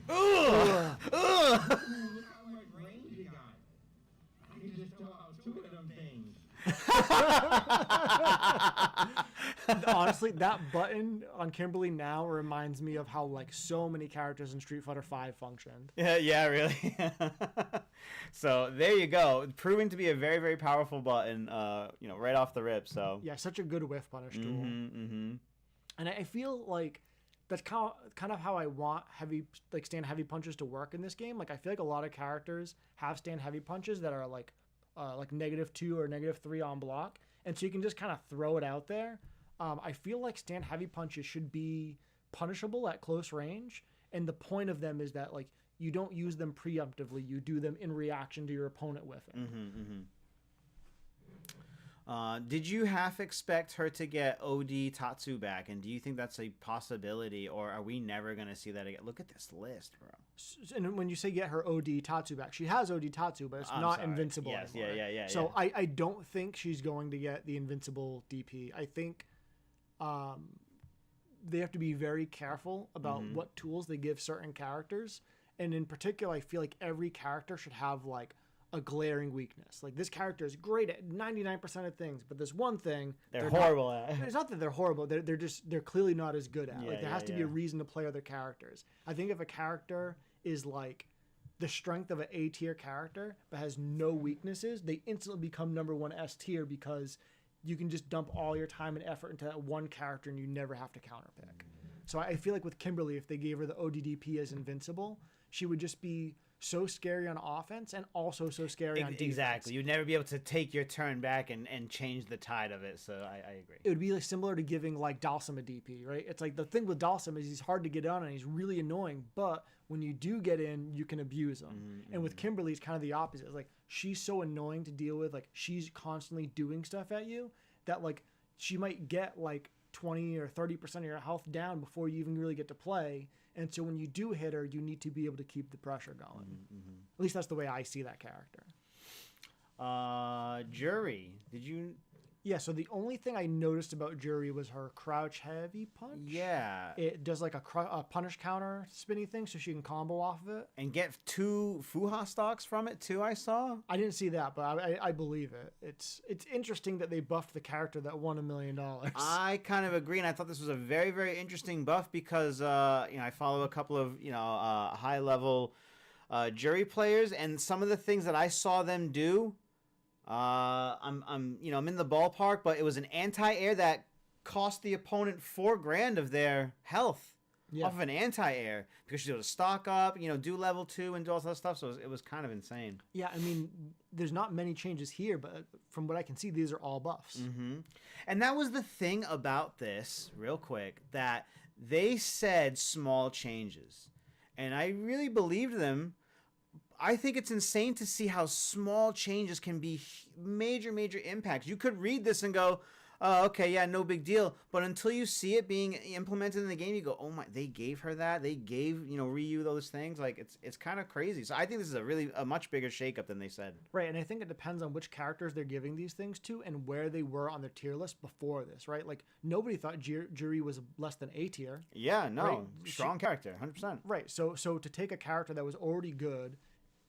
Ugh! Ugh! Honestly, that button on Kimberly now reminds me of how like so many characters in Street Fighter 5 functioned. Yeah, really. So there you go, proving to be a very, very powerful button. Right off the rip. So yeah, such a good whiff punish tool. Mm-hmm. And I feel like that's kind of how I want stand heavy punches to work in this game. Like I feel like a lot of characters have stand heavy punches that are like -2 or -3 on block, and so you can just kind of throw it out there. I feel like stand heavy punches should be punishable at close range, and the point of them is that like you don't use them preemptively, you do them in reaction to your opponent whiffing. Did you half expect her to get OD Tatsu back, and do you think that's a possibility, or are we never going to see that again? Look at this list, bro. And when you say get her OD Tatsu back, she has OD Tatsu, but it's not invincible anymore. Yeah. So I don't think she's going to get the invincible DP. I think they have to be very careful about what tools they give certain characters. And in particular, I feel like every character should have like a glaring weakness. Like this character is great at 99% of things, but this one thing they're horrible at. It's not that they're horrible. They're clearly not as good at. Like there has to be a reason to play other characters. I think if a character is like the strength of an A tier character but has no weaknesses, they instantly become number 1 S tier because you can just dump all your time and effort into that one character and you never have to counterpick. So I feel like with Kimberly, if they gave her the ODDP as invincible, she would just be so scary on offense and also so scary on defense. Exactly. You'd never be able to take your turn back and change the tide of it. So I agree. It would be like similar to giving like Dalsum a DP, right? It's like the thing with Dalsum is he's hard to get on and he's really annoying, but when you do get in, you can abuse him. And with Kimberly, it's kind of the opposite. It's like she's so annoying to deal with. Like she's constantly doing stuff at you that like she might get like 20 or 30% of your health down before you even really get to play. And so when you do hit her, you need to be able to keep the pressure going. At least that's the way I see that character. Juri, did you... Yeah, so the only thing I noticed about Juri was her crouch heavy punch. Yeah. It does like a punish counter spinny thing so she can combo off of it. And get 2 Fuha stocks from it too, I saw. I didn't see that, but I believe it. It's interesting that they buffed the character that won $1 million. I kind of agree, and I thought this was a very, very interesting buff because, I follow a couple of, high-level Juri players, and some of the things that I saw them do, I'm in the ballpark, but it was an anti-air that cost the opponent $4,000 of their health off of an anti-air because she was able to stock up, do level 2 and do all that stuff. So it was kind of insane. Yeah, I mean, there's not many changes here, but from what I can see, these are all buffs. Mm-hmm. And that was the thing about this, real quick, that they said small changes, and I really believed them. I think it's insane to see how small changes can be major, major impacts. You could read this and go, oh, okay, yeah, no big deal. But until you see it being implemented in the game, you go, oh my, they gave her that. They gave, Ryu those things. Like, it's kind of crazy. So I think this is a much bigger shakeup than they said. Right, and I think it depends on which characters they're giving these things to and where they were on their tier list before this, right? Like, nobody thought Juri was less than A tier. Yeah, no, right? strong character, 100%. Right, so to take a character that was already good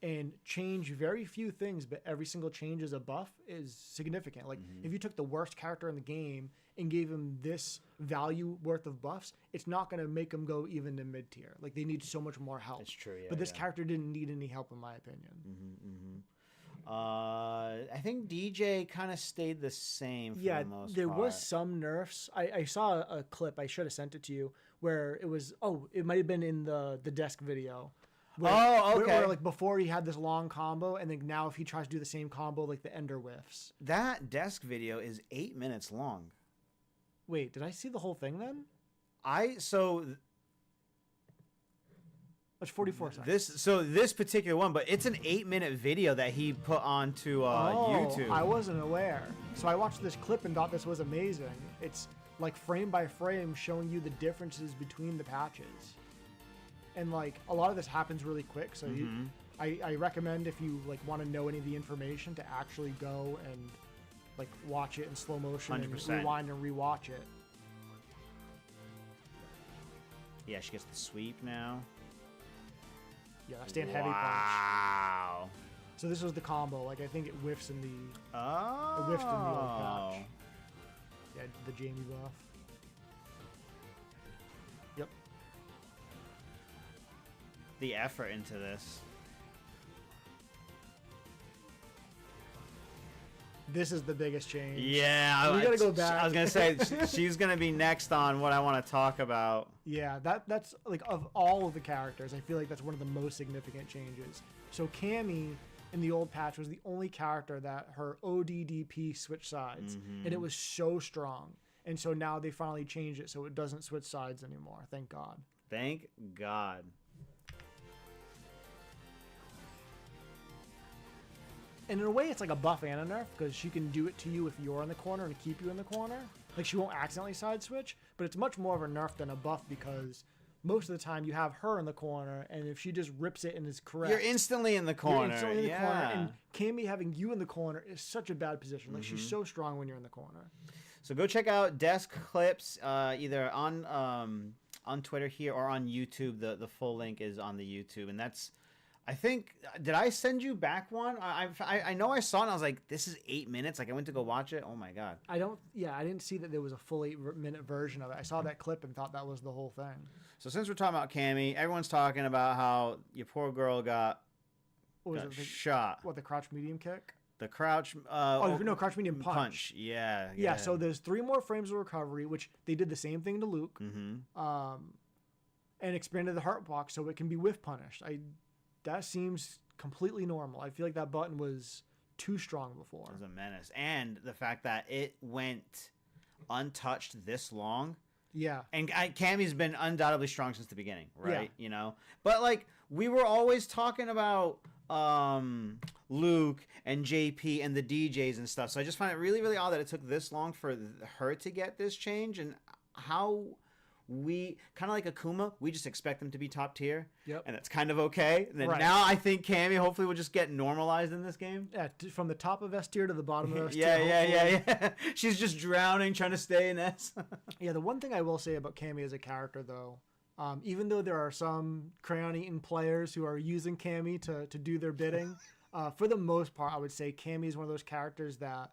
and change very few things, but every single change is a buff is significant. Like, if you took the worst character in the game and gave him this value worth of buffs, it's not going to make him go even to mid tier. Like, they need so much more help. It's true, yeah. But this character didn't need any help, in my opinion. I think DJ kind of stayed the same for the most part. There was some nerfs. I saw a clip, I should have sent it to you, where it was, it might have been in the desk video. Okay. Where, like, before he had this long combo, and then now if he tries to do the same combo, like the ender whiffs. That desk video is 8 minutes long. Wait, did I see the whole thing then? That's 44 seconds. This particular one, but it's an 8-minute video that he put onto YouTube. I wasn't aware. So I watched this clip and thought this was amazing. It's like frame by frame showing you the differences between the patches. And like a lot of this happens really quick, so I recommend if you like want to know any of the information to actually go and like watch it in slow motion 100%. and rewind and rewatch it. Yeah, she gets the sweep now. Yeah, that stand heavy punch. Wow. So this was the combo. Like I think it whiffs in the it whiffed in the old patch. Yeah, the Jamie buff. Yep. The effort into this. This is the biggest change. Yeah, we gotta go back. I was gonna say she's gonna be next on what I want to talk about. Yeah, that's like of all of the characters, I feel like that's one of the most significant changes. So Cammy in the old patch was the only character that her ODDP switched sides, and it was so strong. And so now they finally changed it so it doesn't switch sides anymore. Thank God. Thank God. And in a way, it's like a buff and a nerf because she can do it to you if you're in the corner and keep you in the corner. Like, she won't accidentally side switch, but it's much more of a nerf than a buff because most of the time you have her in the corner, and if she just rips it and is correct, You're instantly in the corner. You're instantly in the corner, and Cammy having you in the corner is such a bad position. Like, she's so strong when you're in the corner. So go check out desk clips either on Twitter here or on YouTube. The full link is on the YouTube, and that's. I think, did I send you back one? I know I saw it and I was like, this is 8 minutes. Like, I went to go watch it. Oh my God. I didn't see that there was a full 8-minute version of it. I saw that clip and thought that was the whole thing. So since we're talking about Cammy, everyone's talking about how your poor girl got shot. What, the crouch medium kick? The crouch. Crouch medium punch. Yeah. So there's 3 more frames of recovery, which they did the same thing to Luke. And expanded the heart block so it can be whiff punished. That seems completely normal. I feel like that button was too strong before. It was a menace. And the fact that it went untouched this long. Yeah. And Cammy's been undoubtedly strong since the beginning, right? Yeah. You know? But, like, we were always talking about Luke and JP and the DJs and stuff. So I just find it really, really odd that it took this long for her to get this change. And we kind of like Akuma, we just expect them to be top tier. Yep. And that's kind of okay. And then now I think Cammy hopefully will just get normalized in this game. Yeah, from the top of S tier to the bottom of S tier. Yeah. She's just drowning, trying to stay in S. Yeah, the one thing I will say about Cammy as a character, though, even though there are some crayon-eaten players who are using Cammy to do their bidding, for the most part, I would say Cammy is one of those characters that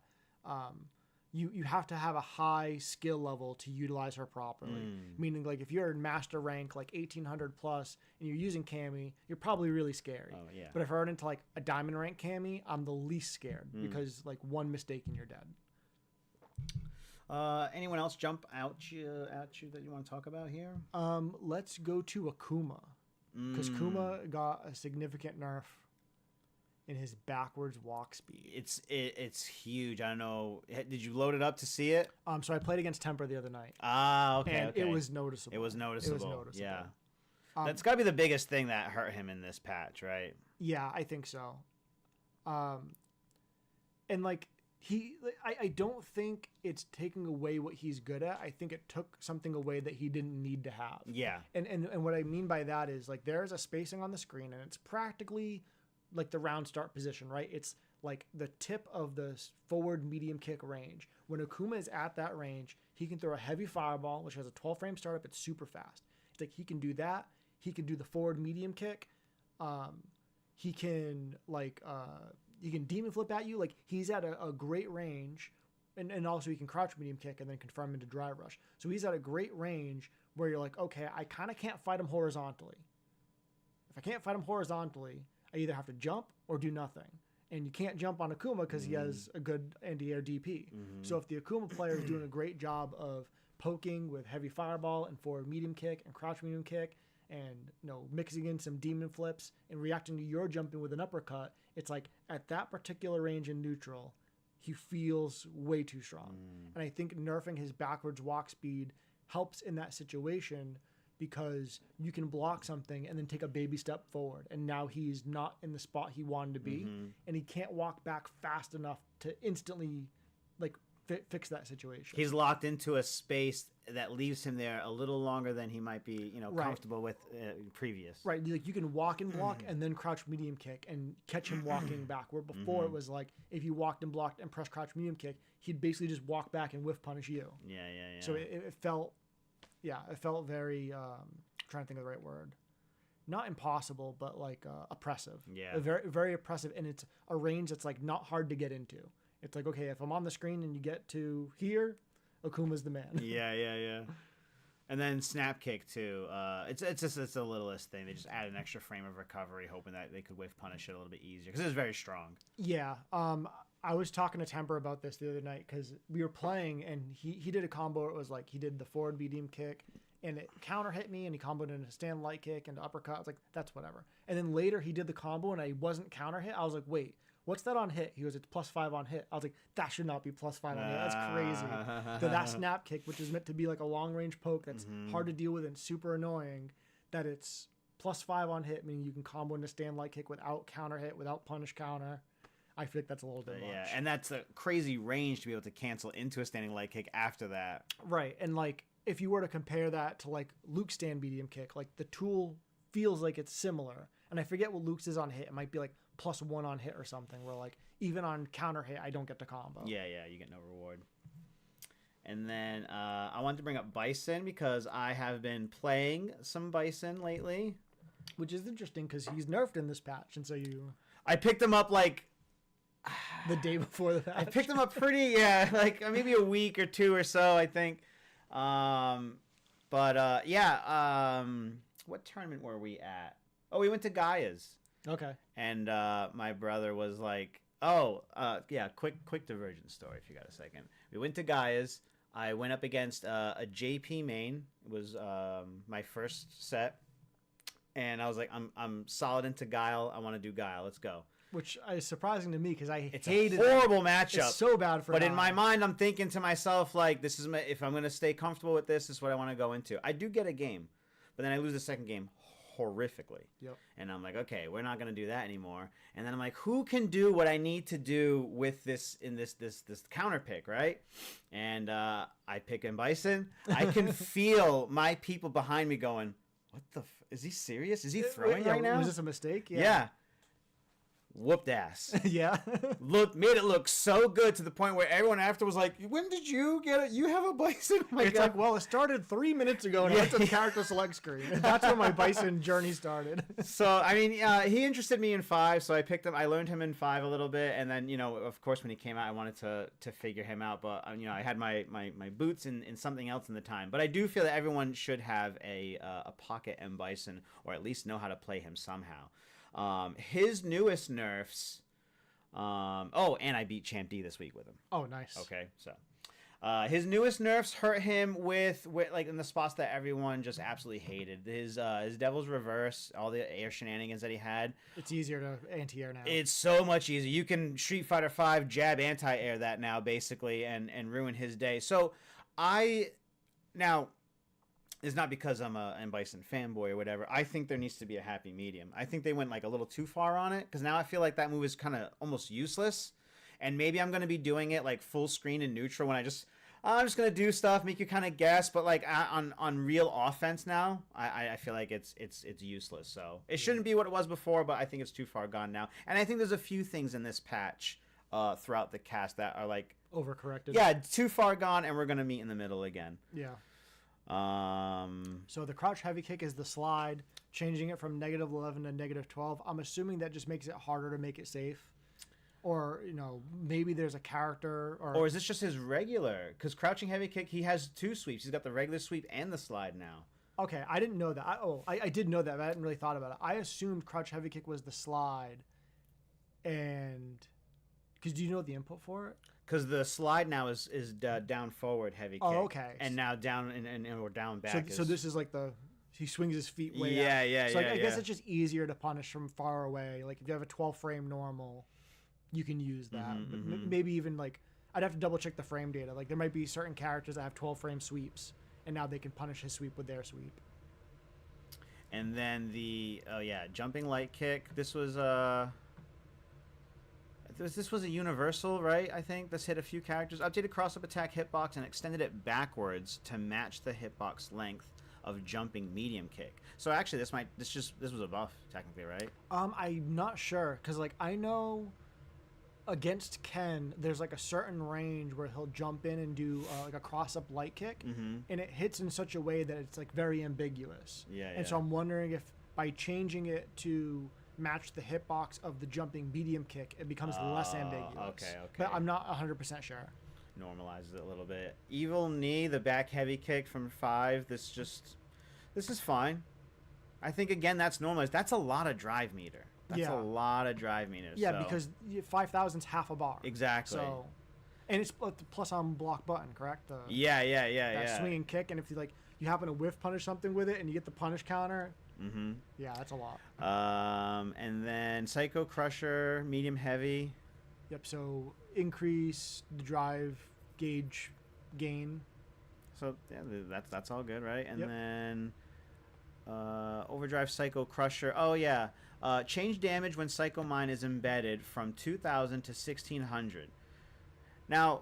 you have to have a high skill level to utilize her properly. Meaning, like, if you're in master rank, like 1800 plus, and you're using Cammy, you're probably really scary. Oh, yeah. But if I run into, like, a diamond rank Cammy, I'm the least scared because, like, one mistake and you're dead. Anyone else jump at you that you want to talk about here? Let's go to Akuma. Because Kuma got a significant nerf in his backwards walk speed. It's huge. I don't know. Did you load it up to see it? So I played against Temper the other night. Okay. And it was noticeable. It was noticeable. Yeah. That's got to be the biggest thing that hurt him in this patch, right? Yeah, I think so. And like I don't think it's taking away what he's good at. I think it took something away that he didn't need to have. Yeah. And what I mean by that is, like, there's a spacing on the screen and it's practically like the round start position, right? It's like the tip of the forward medium kick range. When Akuma is at that range, he can throw a heavy fireball, which has a 12 frame startup. It's super fast. It's like he can do that. He can do the forward medium kick. He can demon flip at you. Like, he's at a great range. And also he can crouch medium kick and then confirm into drive rush. So he's at a great range where you're like, okay, I kind of can't fight him horizontally. If I can't fight him horizontally, I either have to jump or do nothing. And you can't jump on Akuma because he has a good anti-air DP. So if the Akuma player is doing a great job of poking with heavy fireball and forward medium kick and crouch medium kick and, you know, mixing in some demon flips and reacting to your jumping with an uppercut, it's like at that particular range in neutral, he feels way too strong. And I think nerfing his backwards walk speed helps in that situation because you can block something and then take a baby step forward. And now he's not in the spot he wanted to be. And he can't walk back fast enough to instantly, like, fix that situation. He's locked into a space that leaves him there a little longer than he might be, comfortable with previous. Right. Like, you can walk and block and then crouch medium kick and catch him walking back. Where before it was like, if you walked and blocked and pressed crouch medium kick, he'd basically just walk back and whiff punish you. Yeah. So it felt... Yeah, it felt very, trying to think of the right word. Not impossible, but like oppressive. Yeah. Very, very oppressive. And it's a range that's like not hard to get into. It's like, okay, if I'm on the screen and you get to here, Akuma's the man. Yeah. And then snap kick too. It's the littlest thing. They just add an extra frame of recovery, hoping that they could whiff punish it a little bit easier because it's very strong. Yeah. I was talking to Temper about this the other night because we were playing and he did a combo. It was like he did the forward medium kick and it counter hit me and he comboed into stand light kick and uppercut. I was like, that's whatever. And then later he did the combo and I wasn't counter hit. I was like, wait, what's that on hit? He goes, it's +5 on hit. I was like, that should not be +5 on hit. That's crazy. So that snap kick, which is meant to be like a long range poke that's hard to deal with and super annoying, that it's +5 on hit, meaning you can combo into stand light kick without counter hit, without punish counter. I feel like that's a little bit much. Yeah, and that's a crazy range to be able to cancel into a standing light kick after that. Right, and like if you were to compare that to like Luke's stand medium kick, like the tool feels like it's similar. And I forget what Luke's is on hit. It might be like +1 on hit or something, where like even on counter hit, I don't get to combo. Yeah, you get no reward. And then I wanted to bring up Bison because I have been playing some Bison lately. Which is interesting because he's nerfed in this patch, and so I picked him up like... the day before the patch. I picked him up pretty, like maybe a week or two or so, I think. What tournament were we at? Oh, we went to Gaia's. Okay. And my brother was like, quick divergent story if you got a second. We went to Gaia's. I went up against a JP main. It was my first set. And I was like, I'm solid into Guile. I want to do Guile. Let's go. Which is surprising to me because I it's hated a horrible matchup. It's so bad for. But in my mind, I'm thinking to myself like, this is if I'm gonna stay comfortable with this is what I want to go into. I do get a game, but then I lose the second game horrifically. Yep. And I'm like, okay, we're not gonna do that anymore. And then I'm like, who can do what I need to do with this in this counter pick, right? And I pick in Bison. I can feel my people behind me going, what the? Is he serious? Is he throwing right now? Was this a mistake? Yeah. Whooped ass. Yeah. Made it look so good to the point where everyone after was like, when did you get it? You have a Bison? Oh it's like, well, it started 3 minutes ago and I went to the character select screen. And that's where my Bison journey started. So, I mean, he interested me in 5, so I picked him. I learned him in 5 a little bit. And then, of course, when he came out, I wanted to figure him out. But, I had my boots in something else in the time. But I do feel that everyone should have a pocket M Bison, or at least know how to play him somehow. His newest nerfs. And I beat Champ D this week with him. Oh, nice. Okay, so his newest nerfs hurt him with like in the spots that everyone just absolutely hated. His Devil's Reverse, all the air shenanigans that he had. It's easier to anti-air now. It's so much easier. You can Street Fighter V jab anti-air that now basically and ruin his day. So now. It's not because I'm a M Bison fanboy or whatever. I think there needs to be a happy medium. I think they went like a little too far on it because now I feel like that move is kind of almost useless. And maybe I'm going to be doing it like full screen and neutral when I'm just going to do stuff, make you kind of guess. But like on real offense now, I feel like it's useless. So it shouldn't be what it was before, but I think it's too far gone now. And I think there's a few things in this patch throughout the cast that are like overcorrected. Yeah, too far gone, and we're going to meet in the middle again. Yeah. So the crouch heavy kick is the slide, changing it from -11 to -12. I'm assuming that just makes it harder to make it safe. Or, maybe there's a character or is this just his regular? Because crouching heavy kick, he has 2 sweeps. He's got the regular sweep and the slide now. Okay, I didn't know that. I did know that, but I hadn't really thought about it. I assumed crouch heavy kick was the slide. And because do you know the input for it? Because the slide now is down forward heavy kick. Oh, okay. And now down and or down back. So this is like he swings his feet way out. Yeah. So I guess it's just easier to punish from far away. Like if you have a 12 frame normal, you can use that. Maybe even like I'd have to double check the frame data. Like there might be certain characters that have 12 frame sweeps, and now they can punish his sweep with their sweep. And then jumping light kick. This was This was a universal, right? I think this hit a few characters. Updated cross-up attack hitbox and extended it backwards to match the hitbox length of jumping medium kick. So actually, this was a buff technically, right? I'm not sure because like I know against Ken, there's like a certain range where he'll jump in and do like a cross-up light kick, and it hits in such a way that it's like very ambiguous. And so I'm wondering if by changing it to match the hitbox of the jumping medium kick, it becomes less ambiguous. Okay. But I'm not 100% sure. Normalizes it a little bit. Evil knee, the back heavy kick from 5. This is fine. I think again that's normalized. That's a lot of drive meter. That's a lot of drive meters. Yeah, because 5,000's half a bar. Exactly. So, and it's plus on block button, correct? Yeah. Swinging kick, and if you happen to whiff punish something with it, and you get the punish counter. Yeah, that's a lot. And then Psycho Crusher, medium heavy. Yep. So increase the drive gauge gain. So yeah, that's all good, right? And then Overdrive Psycho Crusher. Oh yeah. Change damage when Psycho Mine is embedded from 2,000 to 1,600. Now,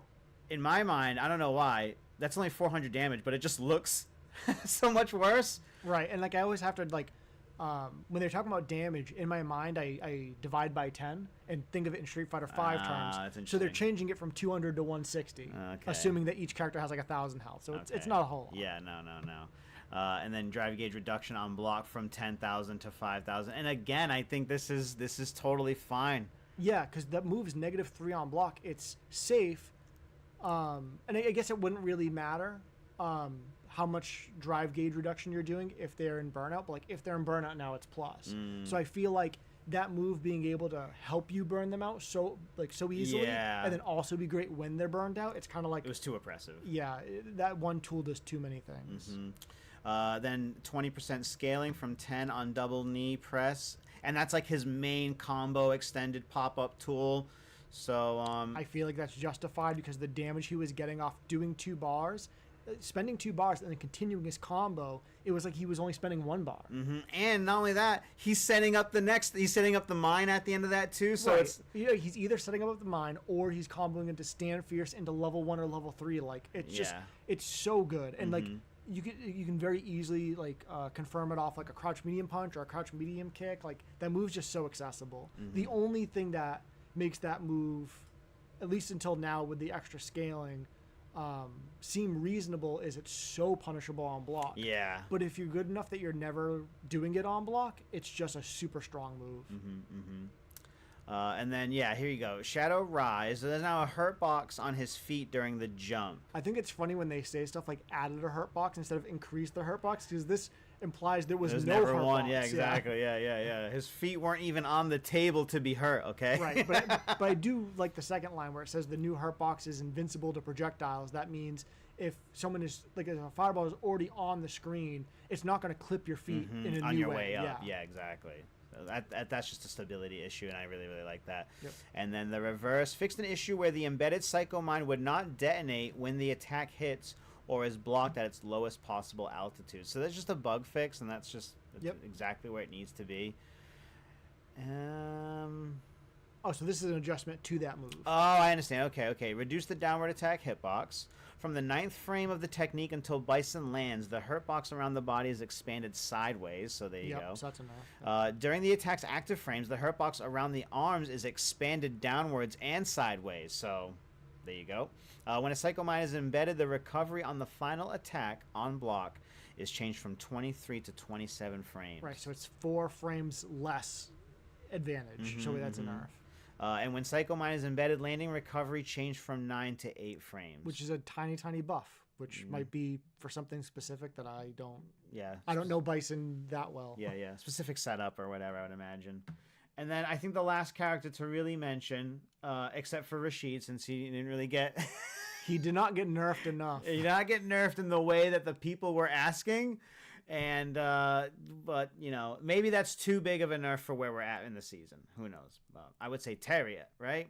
in my mind, I don't know why. That's only 400 damage, but it just looks so much worse. Right, and like I always have to when they're talking about damage, in my mind I divide by 10 and think of it in Street Fighter V terms. So they're changing it from 200 to 160, assuming that each character has like 1,000 health. So it's not a whole lot. Yeah, no. And then drive gauge reduction on block from 10,000 to 5,000. And again, I think this is totally fine. Yeah, because that move's -3 on block. It's safe, and I guess it wouldn't really matter how much drive gauge reduction you're doing if they're in burnout. But like if they're in burnout now, it's plus. So I feel like that move being able to help you burn them out so easily, and then also be great when they're burned out. It's kind of like it was too oppressive. Yeah, that one tool does too many things. Then 20% scaling from 10 on double knee press, and that's like his main combo extended pop-up tool. So I feel like that's justified because the damage he was getting off doing 2 bars, spending 2 bars and then continuing his combo, it was like he was only spending 1 bar. And not only that, he's setting up the mine at the end of that too. So Right. it's He's either setting up the mine or he's comboing into Stand Fierce into level 1 or level 3. Like it's just it's so good. And like you can very easily like confirm it off like a crouch medium punch or a crouch medium kick. Like that move's just so accessible. The only thing that makes that move, at least until now with the extra scaling, seem reasonable is it's so punishable on block. Yeah. But if you're good enough that you're never doing it on block, it's just a super strong move. And then, here you go. Shadow Rise. So there's now a hurt box on his feet during the jump. I think it's funny when they say stuff like added a hurt box instead of increased the hurt box, because this implies there was no never hurt one. box. Yeah, exactly. Yeah. His feet weren't even on the table to be hurt, okay? Right, but I do like the second line where it says the new hurt box is invincible to projectiles. That means if someone is, like, if a fireball is already on the screen, it's not going to clip your feet in a on new your way. way up. Yeah, exactly. That's just a stability issue, and I really, really like that. Yep. And then the reverse fixed an issue where the embedded Psycho Mine would not detonate when the attack hits or is blocked at its lowest possible altitude. So that's just a bug fix, and that's exactly where it needs to be. Oh, so this is an adjustment to that move. Oh, I understand. Okay. Reduce the downward attack hitbox. From the 9th frame of the technique until Bison lands, the hurt box around the body is expanded sideways. So there you go. So that's enough. During the attack's active frames, the hurt box around the arms is expanded downwards and sideways. So there you go. When a Psycho Mine is embedded, the recovery on the final attack on block is changed from 23 to 27 frames. Right, so it's 4 frames less advantage. So that's a nerf. And when Psycho Mine is embedded, landing recovery changed from 9 to 8 frames. Which is a tiny, tiny buff, which might be for something specific that I don't... Yeah. I don't know Bison that well. Yeah. Specific setup or whatever, I would imagine. And then I think the last character to really mention, except for Rashid, since he didn't really get... He did not get nerfed enough. He did not get nerfed in the way that the people were asking. And, but, you know, maybe that's too big of a nerf for where we're at in the season. Who knows? I would say Terrier, right?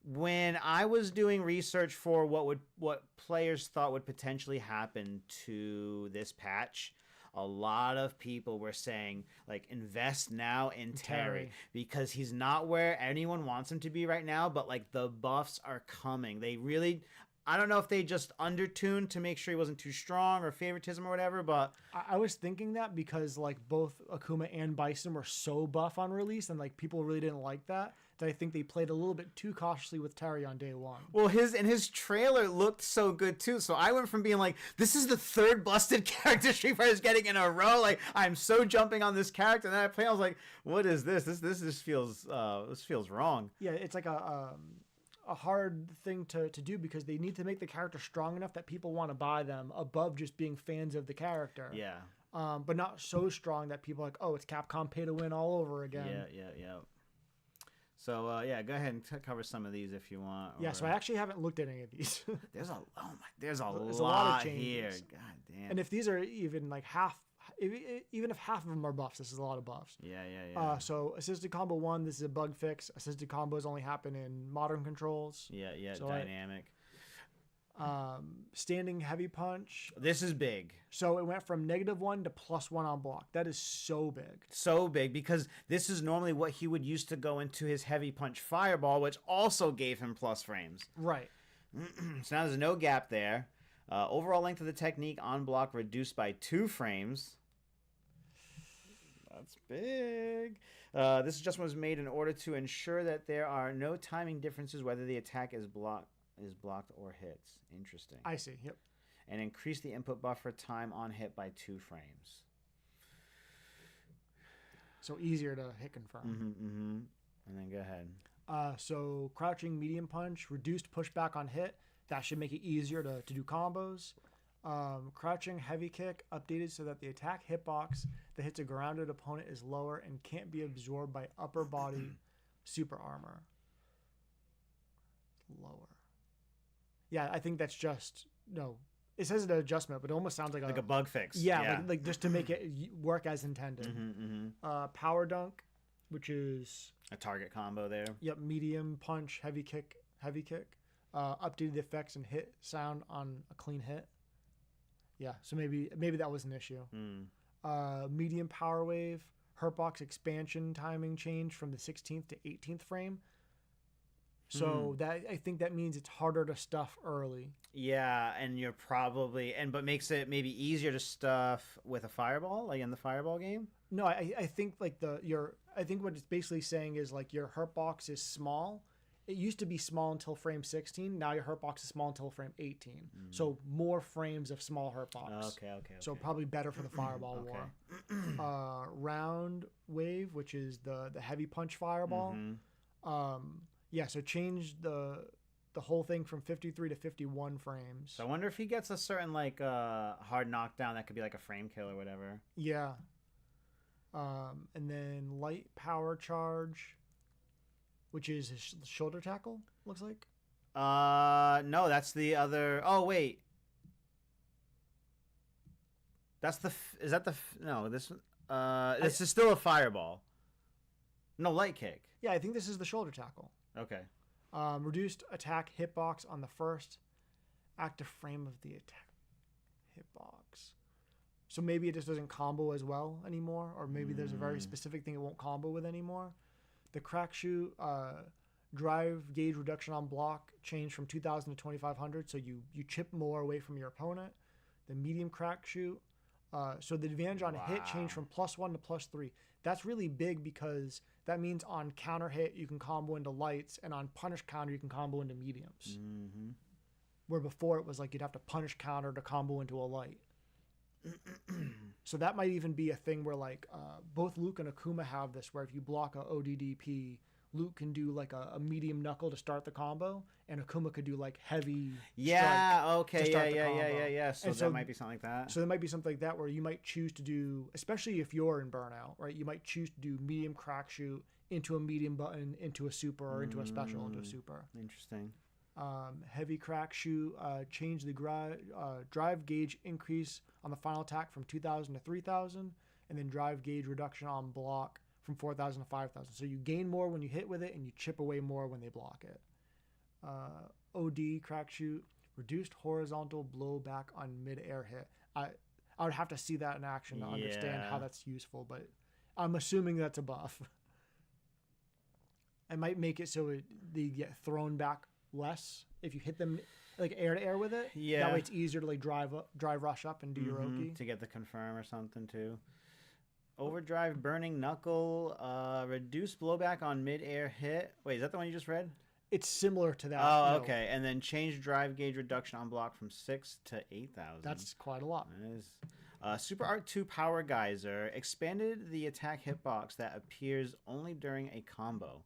When I was doing research for what players thought would potentially happen to this patch, a lot of people were saying, like, invest now in Terry because he's not where anyone wants him to be right now, but, like, the buffs are coming. They really... I don't know if they just undertuned to make sure he wasn't too strong or favoritism or whatever, but... I was thinking that because, like, both Akuma and Bison were so buff on release, and, like, people really didn't like that I think they played a little bit too cautiously with Terry on day 1. Well, his trailer looked so good, too, so I went from being like, this is the 3rd busted character Street Fighter's getting in a row, like, I'm so jumping on this character, and then I play, I was like, what is this? This just feels, this feels wrong. Yeah, it's like a hard thing to do because they need to make the character strong enough that people want to buy them above just being fans of the character. Yeah. But not so strong that people are like, oh, it's Capcom pay to win all over again. Yeah. So, go ahead and cover some of these if you want. Yeah, so I actually haven't looked at any of these. There's a lot lot of changes here. God damn. And if these are even like half, even if half of them are buffs, this is a lot of buffs. Yeah. So assisted combo 1, this is a bug fix. Assisted combos only happen in modern controls. Yeah, so dynamic. Standing heavy punch. This is big. So it went from -1 to +1 on block. That is so big. So big because this is normally what he would use to go into his heavy punch fireball, which also gave him plus frames. Right. So now there's no gap there. Overall length of the technique on block reduced by 2 frames. That's big. This adjustment was made in order to ensure that there are no timing differences whether the attack is blocked or hits. Interesting. I see. Yep. And increase the input buffer time on hit by 2 frames. So easier to hit confirm. And then go ahead. So crouching medium punch, reduced pushback on hit. That should make it easier to do combos. Crouching heavy kick updated so that the attack hitbox that hits a grounded opponent is lower and can't be absorbed by upper body super armor. Lower. Yeah, I think that's just it says an adjustment, but it almost sounds like a bug fix. Yeah. Like just to make it work as intended. Power dunk, which is a target combo there. Yep, medium punch, heavy kick. updated the effects and hit sound on a clean hit. Yeah, so maybe that was an issue. Medium power wave, hurtbox expansion timing change from the 16th to 18th frame. So that I think that means it's harder to stuff early. Yeah, and you're probably but makes it maybe easier to stuff with a fireball, like in the fireball game. No, I think like I think what it's basically saying is like your hurtbox is small. It used to be small until frame 16. Now your hurtbox is small until frame 18. So more frames of small hurtbox. Okay. So probably better for the fireball war. Round wave, which is the heavy punch fireball. Yeah, so change the whole thing from 53 to 51 frames. So I wonder if he gets a certain like hard knockdown that could be like a frame kill or whatever. Yeah. And then light power charge, which is his shoulder tackle, looks like. No, that's the other. Oh wait, that's the. Is that the? No, this. This is still a fireball. No, light kick. Yeah, I think this is the shoulder tackle. Okay. Reduced attack hitbox on the first active frame of the attack hitbox. So maybe it just doesn't combo as well anymore, or maybe there's a very specific thing it won't combo with anymore. The crack shoot drive gauge reduction on block changed from 2,000 to 2,500, so you chip more away from your opponent. The medium crack shoot. So the advantage on hit changed from +1 to +3. That's really big because that means on counter hit you can combo into lights, and on punish counter you can combo into mediums. Where before it was like you'd have to punish counter to combo into a light. So that might even be a thing where like both Luke and Akuma have this, where if you block a ODDP, Luke can do like a medium knuckle to start the combo, and Akuma could do like heavy. Yeah. Okay. Yeah. So that might be something like that. So there might be something like that where you might choose to do, especially if you're in burnout, right? You might choose to do medium crack shoot into a medium button, into a super, or into a special, into a super. Interesting. Heavy crack shoot, change the drive gauge increase on the final attack from 2,000 to 3,000, and then drive gauge reduction on block from 4,000 to 5,000. So you gain more when you hit with it, and you chip away more when they block it. OD crack shoot, reduced horizontal blowback on mid-air hit. I would have to see that in action to understand how that's useful, but I'm assuming that's a buff. It might make it so they get thrown back less if you hit them like air to air with it. Yeah. That way it's easier to like drive rush up and do your Oki. To get the confirm or something too. Overdrive burning knuckle, reduced blowback on mid-air hit. Wait, is that the one you just read? It's similar to that. Oh, okay. And then change drive gauge reduction on block from 6 to 8,000. That's quite a lot. That is. Super Art 2 Power Geyser expanded the attack hitbox that appears only during a combo.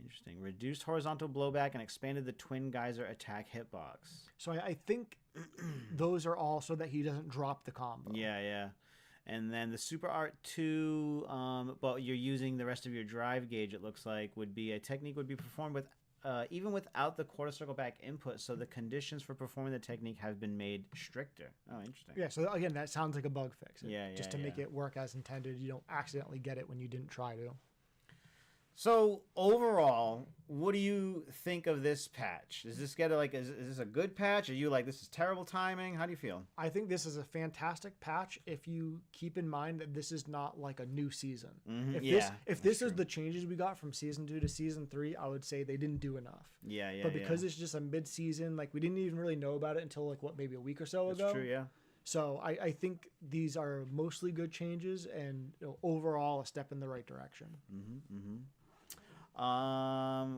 Interesting. Reduced horizontal blowback and expanded the Twin Geyser attack hitbox. So I think those are all so that he doesn't drop the combo. Yeah. And then the Super Art 2, but you're using the rest of your drive gauge, it looks like, would be a technique would be performed with even without the quarter circle back input, so the conditions for performing the technique have been made stricter. Oh, interesting. Yeah, so again, that sounds like a bug fix. Just to make it work as intended. You don't accidentally get it when you didn't try to. So overall, what do you think of this patch? Does this get is this a good patch? Are you like, this is terrible timing? How do you feel? I think this is a fantastic patch if you keep in mind that this is not like a new season. If this is the changes we got from season 2 to season 3, I would say they didn't do enough. But because it's just a mid-season, like we didn't even really know about it until like maybe a week or so ago. That's true, yeah. So I think these are mostly good changes, and overall a step in the right direction.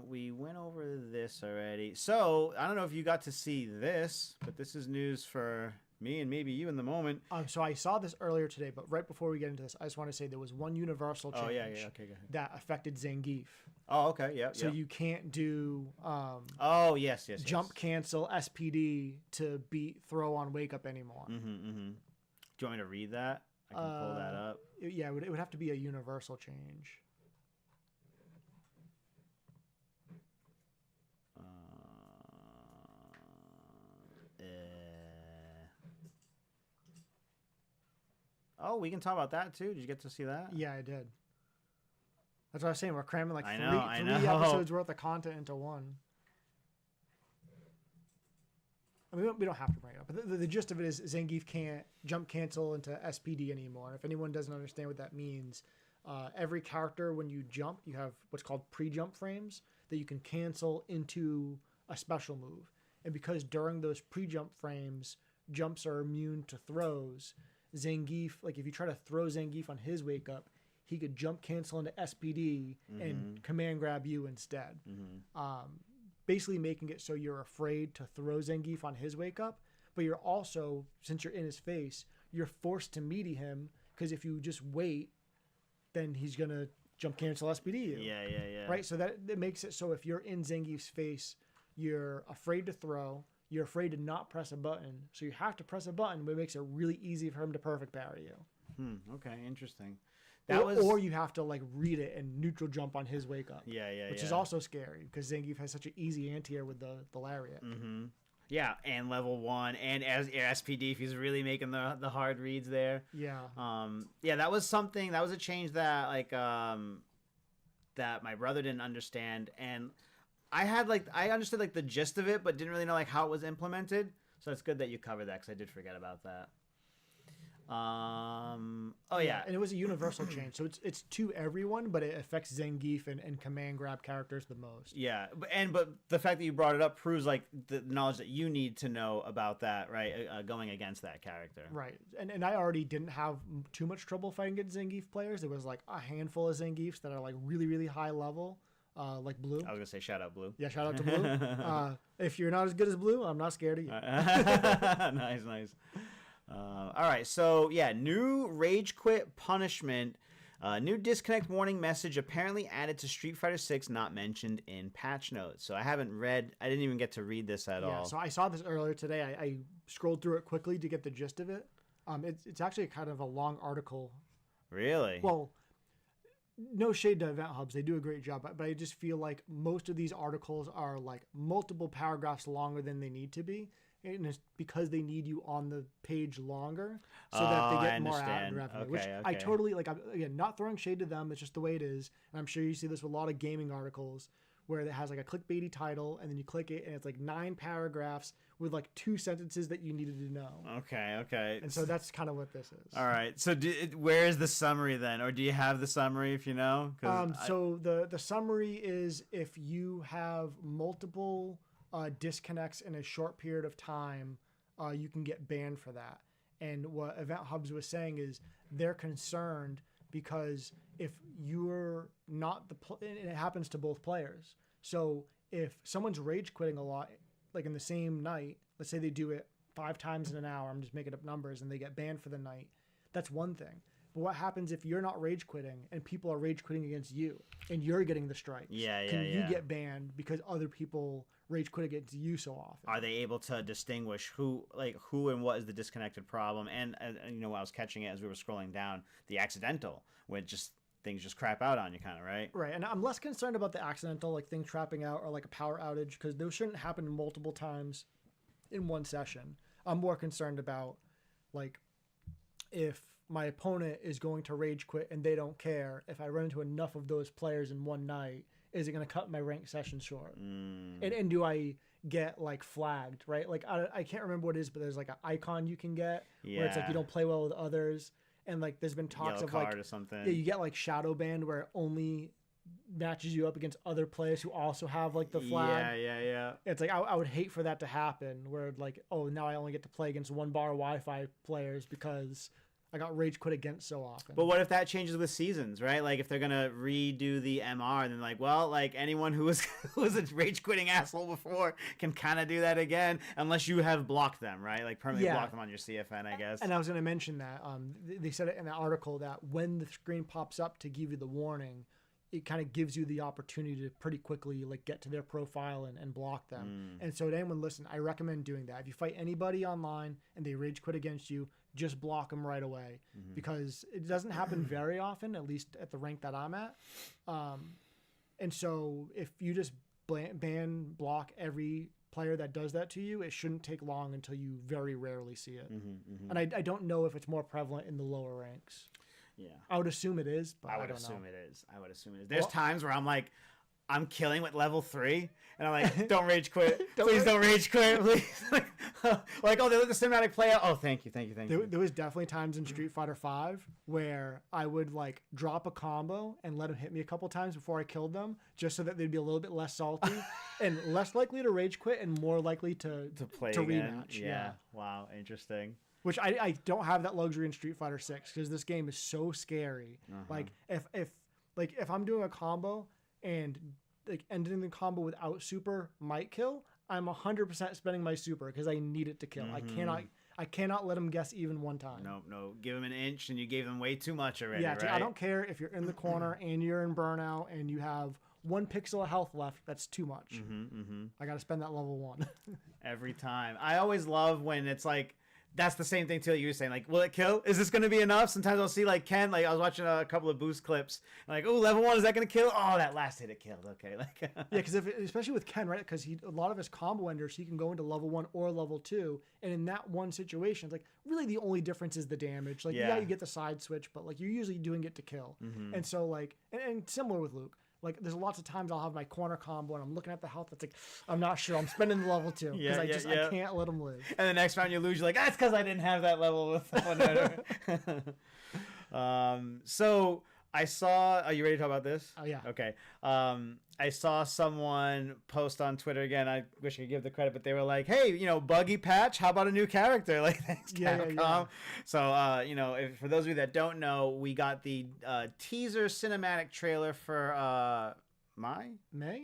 We went over this already. So I don't know if you got to see this, but this is news for me and maybe you in the moment. So I saw this earlier today, but right before we get into this, I just want to say there was one universal change Okay, go ahead. that affected Zangief. Oh, okay, yeah. So you can't do yes. jump cancel SPD to beat throw on wake up anymore. Do you want me to read that? I can pull that up. Yeah, it would have to be a universal change. Oh, we can talk about that too. Did you get to see that? Yeah, I did. That's what I was saying. We're cramming like three I know. episodes worth of content into one. I mean, we don't have to bring it up, but the gist of it is Zangief can't jump cancel into SPD anymore. If anyone doesn't understand what that means, every character, when you jump, you have what's called pre-jump frames that you can cancel into a special move. And because during those pre-jump frames, jumps are immune to throws, Zangief, like if you try to throw Zangief on his wake up, he could jump cancel into SPD and command grab you instead. Basically making it so you're afraid to throw Zangief on his wake up, but you're also, since you're in his face, you're forced to meaty him, because if you just wait, then he's going to jump cancel SPD you. Yeah. Right? So that makes it so if you're in Zangief's face, you're afraid to throw, you're afraid to not press a button, so you have to press a button, but it makes it really easy for him to perfect parry you. Okay, interesting. Or you have to like read it and neutral jump on his wake up. Which is also scary because Zangief has such an easy anti-air with the lariat. Yeah, and level 1 and as SPD if he's really making the hard reads there. That was something, that was a change that like that my brother didn't understand, and I understood like the gist of it but didn't really know like how it was implemented. So it's good that you covered that because I did forget about that. And it was a universal change, so it's to everyone, but it affects Zangief and command grab characters the most. But the fact that you brought it up proves like the knowledge that you need to know about that, right? Going against that character, right? And I already didn't have too much trouble fighting against Zangief players. There was like a handful of Zangiefs that are like really really high level, like Blue. I was gonna say shout out Blue. Yeah, shout out to Blue. If you're not as good as Blue, I'm not scared of you. Nice. All right, so new rage quit punishment, new disconnect warning message apparently added to Street Fighter 6, not mentioned in patch notes. So I didn't even get to read this at all. So I saw this earlier today. I scrolled through it quickly to get the gist of it. It's actually kind of a long article. Really? Well, no shade to Event Hubs, they do a great job, but I just feel like most of these articles are like multiple paragraphs longer than they need to be. And it's because they need you on the page longer so that they get more ad revenue. Which I totally like. Again, not throwing shade to them. It's just the way it is. And I'm sure you see this with a lot of gaming articles where it has like a clickbaity title, and then you click it, and it's like 9 paragraphs with like 2 sentences that you needed to know. Okay. And so that's kind of what this is. All right. So where is the summary then, or do you have the summary if you know? So the summary is if you have multiple disconnects in a short period of time, you can get banned for that. And what Event Hubs was saying is they're concerned because if you're not and it happens to both players. So if someone's rage quitting a lot, like in the same night, let's say they do it 5 times in an hour, I'm just making up numbers, and they get banned for the night, that's one thing. But what happens if you're not rage quitting and people are rage quitting against you and you're getting the strikes? Can you get banned because other people rage quit against you so often? Are they able to distinguish who and what is the disconnected problem? And I was catching it as we were scrolling down, the accidental, where things just crap out on you, kind of, right? Right, and I'm less concerned about the accidental, like things crapping out or like a power outage, because those shouldn't happen multiple times in one session. I'm more concerned about like if my opponent is going to rage quit and they don't care, if I run into enough of those players in one night, is it going to cut my ranked session short? And do I get like flagged, right? Like I can't remember what it is, but there's like an icon you can get where it's like you don't play well with others, and like there's been talks Yellow of card like or something. You get like shadow banned where it only matches you up against other players who also have like the flag. Yeah. It's like I would hate for that to happen where like, oh, now I only get to play against 1 bar Wi-Fi players because I got rage quit against so often. But what if that changes with seasons, right? Like if they're gonna redo the MR, then like, well, like anyone who was a rage quitting asshole before can kind of do that again, unless you have blocked them, right? Like permanently block them on your CFN, I guess. And I was gonna mention that they said it in the article that when the screen pops up to give you the warning, it kind of gives you the opportunity to pretty quickly like get to their profile and block them. And so to anyone listen, I recommend doing that. If you fight anybody online and they rage quit against you, just block them right away, because it doesn't happen very often, at least at the rank that I'm at. And so if you just block every player that does that to you, it shouldn't take long until you very rarely see it. And I don't know if it's more prevalent in the lower ranks. Yeah, I would assume it is, but I would assume it is. There's times where I'm like, I'm killing with level 3, and I'm like, don't rage quit. Don't Please rage- don't rage quit. Please. Like, oh, they let the cinematic play out. Oh, thank you. There was definitely times in Street Fighter V where I would like drop a combo and let them hit me a couple times before I killed them, just so that they'd be a little bit less salty and less likely to rage quit and more likely to play to again. rematch. Yeah. Wow. Interesting. Which I don't have that luxury in Street Fighter 6 because this game is so scary. Like if I'm doing a combo and like ending the combo without super might kill, I'm 100% spending my super because I need it to kill. I cannot let him guess even one time. No. Give him an inch, and you gave them way too much already. Yeah, right? I don't care if you're in the corner and you're in burnout and you have 1 pixel of health left. That's too much. I got to spend that level 1. Every time. I always love when it's like, that's the same thing too. You were saying, like, will it kill? Is this going to be enough? Sometimes I'll see like Ken, like I was watching a couple of boost clips, like, oh, level 1, is that going to kill? Oh, that last hit it killed. Okay, like yeah, because especially with Ken, right? Because a lot of his combo enders, he can go into level 1 or level 2, and in that one situation, it's like really the only difference is the damage. Like yeah, you get the side switch, but like you're usually doing it to kill. And so like, and similar with Luke. Like, there's lots of times I'll have my corner combo and I'm looking at the health. It's like, I'm not sure. I'm spending the level 2 because I can't let him live. And the next round you lose, you're like, that's because I didn't have that level with one. So I saw, are you ready to talk about this? Oh, yeah. Okay. I saw someone post on Twitter again. I wish I could give the credit, but they were like, hey, buggy patch, how about a new character? Like, thanks, Capcom. Yeah. So, for those of you that don't know, we got the teaser cinematic trailer for May?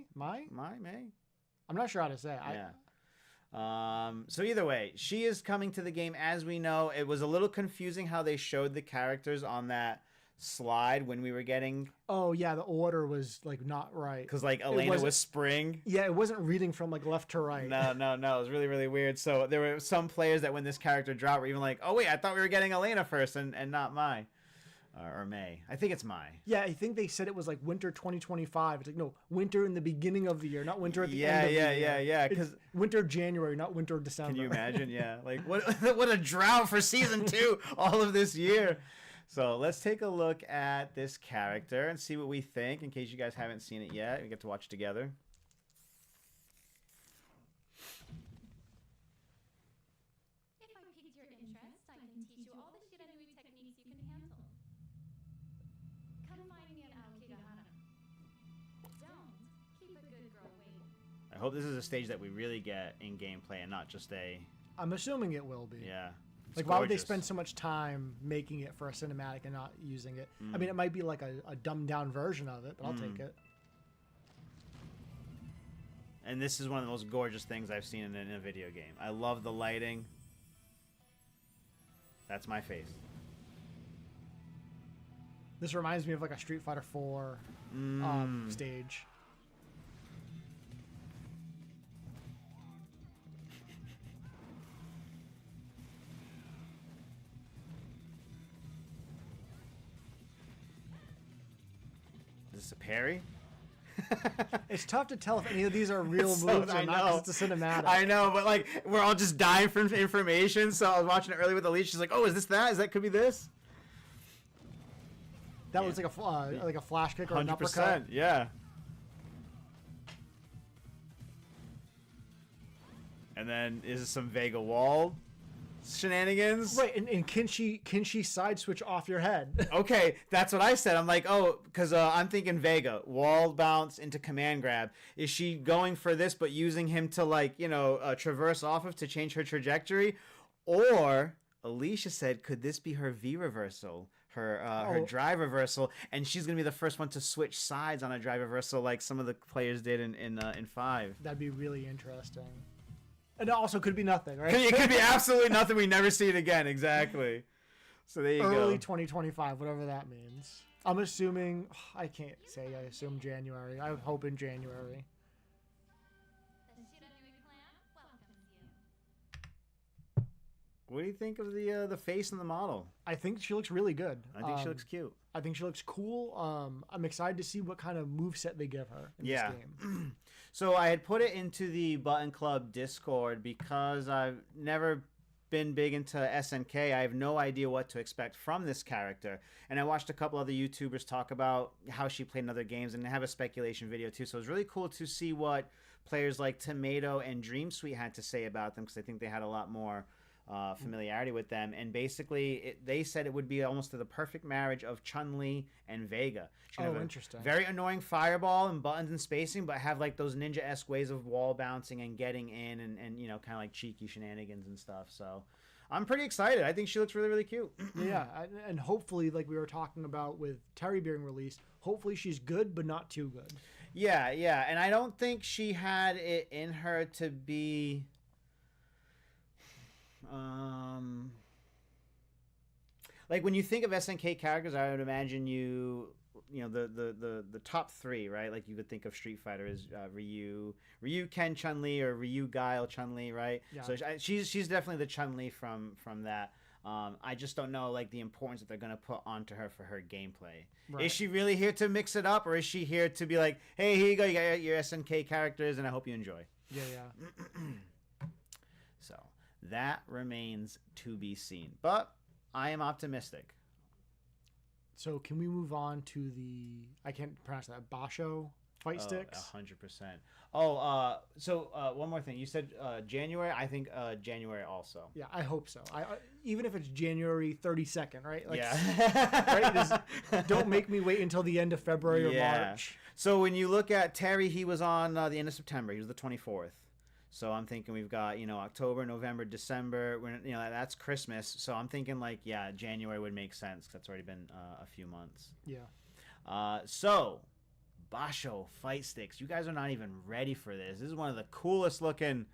I'm not sure how to say it. Yeah. So either way, she is coming to the game as we know. It was a little confusing how they showed the characters on that slide when we were getting the order was like not right because like Elena was spring. Yeah, it wasn't reading from like left to right. No, it was really, really weird. So there were some players that when this character dropped were even like, oh wait, I thought we were getting Elena first and not Mai or May. I think it's Mai. Yeah, I think they said it was like winter 2025. It's like no, winter in the beginning of the year, not winter at the end of the year. Yeah because winter January, not winter December. Can you imagine? Yeah, like what a drought for season 2 all of this year. So let's take a look at this character and see what we think. In case you guys haven't seen it yet, we get to watch together. If I piqued your interest, I can teach you all the Shiranui techniques you can handle. Come find me at Aokigahara. Don't keep a good girl waiting. I hope this is a stage that we really get in gameplay and not just a... I'm assuming it will be. Yeah. Like, why would they spend so much time making it for a cinematic and not using it? I mean, it might be like a dumbed down version of it, but I'll take it. And this is one of the most gorgeous things I've seen in a video game. I love the lighting. That's my face. This reminds me of like a Street Fighter 4 stage. Is this a parry? It's tough to tell if any of these are real moves or not because it's a cinematic. I know, but like we're all just dying for information. So I was watching it earlier with Elise. She's like, "Oh, is this that? Is that could be this?" That was like a flash kick or an uppercut. Yeah. And then is this some Vega wall shenanigans? Right, and can she side switch off your head? Okay, that's what I said. I'm like, oh, because I'm thinking Vega, wall bounce into command grab. Is she going for this but using him to like, traverse off of to change her trajectory? Or Alicia said, could this be her V reversal? Her drive reversal, and she's gonna be the first one to switch sides on a drive reversal like some of the players did in 5. That'd be really interesting. And it also could be nothing, right? It could be absolutely nothing. We never see it again. Exactly. So there you go. Early 2025, whatever that means. I'm assuming, I can't say, I assume January. I hope in January. The Shiranui clan welcomes you. What do you think of the face and the model? I think she looks really good. I think she looks cute. I think she looks cool. I'm excited to see what kind of moveset they give her in this game. So I had put it into the Button Club Discord because I've never been big into SNK, I have no idea what to expect from this character. And I watched a couple other YouTubers talk about how she played in other games and have a speculation video too. So it was really cool to see what players like Tomato and Dream Sweet had to say about them, because I think they had a lot more familiarity with them. And basically, they said it would be almost the perfect marriage of Chun-Li and Vega. She would have interesting. Very annoying fireball and buttons and spacing, but have like those ninja-esque ways of wall bouncing and getting in and you know, kind of like cheeky shenanigans and stuff. So I'm pretty excited. I think she looks really, really cute. Yeah, and hopefully, like we were talking about with Terry being released, hopefully she's good, but not too good. Yeah, yeah. And I don't think she had it in her to be... like when you think of SNK characters, I would imagine you know the top three, right? Like you would think of Street Fighter as Ryu, Ken, Chun-Li, or Ryu, Guile, Chun-Li, right? Yeah. So she's definitely the Chun-Li from that. I just don't know like the importance that they're gonna put onto her for her gameplay. Right. Is she really here to mix it up, or is she here to be like, hey, here you go, you got your SNK characters, and I hope you enjoy. Yeah, yeah. So that remains to be seen, but I am optimistic. So can we move on to the, I can't pronounce that, Basho fight sticks? 100%. Oh, so one more thing. You said January. I think January also. Yeah, I hope so. I even if it's January 32nd, right? Like, Yeah. right? Don't make me wait until the end of February or March. So when you look at Terry, he was on the end of September. He was the 24th. So I'm thinking we've got, you know, October, November, December. When, you know, that's Christmas. So I'm thinking like, yeah, January would make sense because that's already been a few months. Yeah. So Basho fight sticks. You guys are not even ready for this. This is one of the coolest looking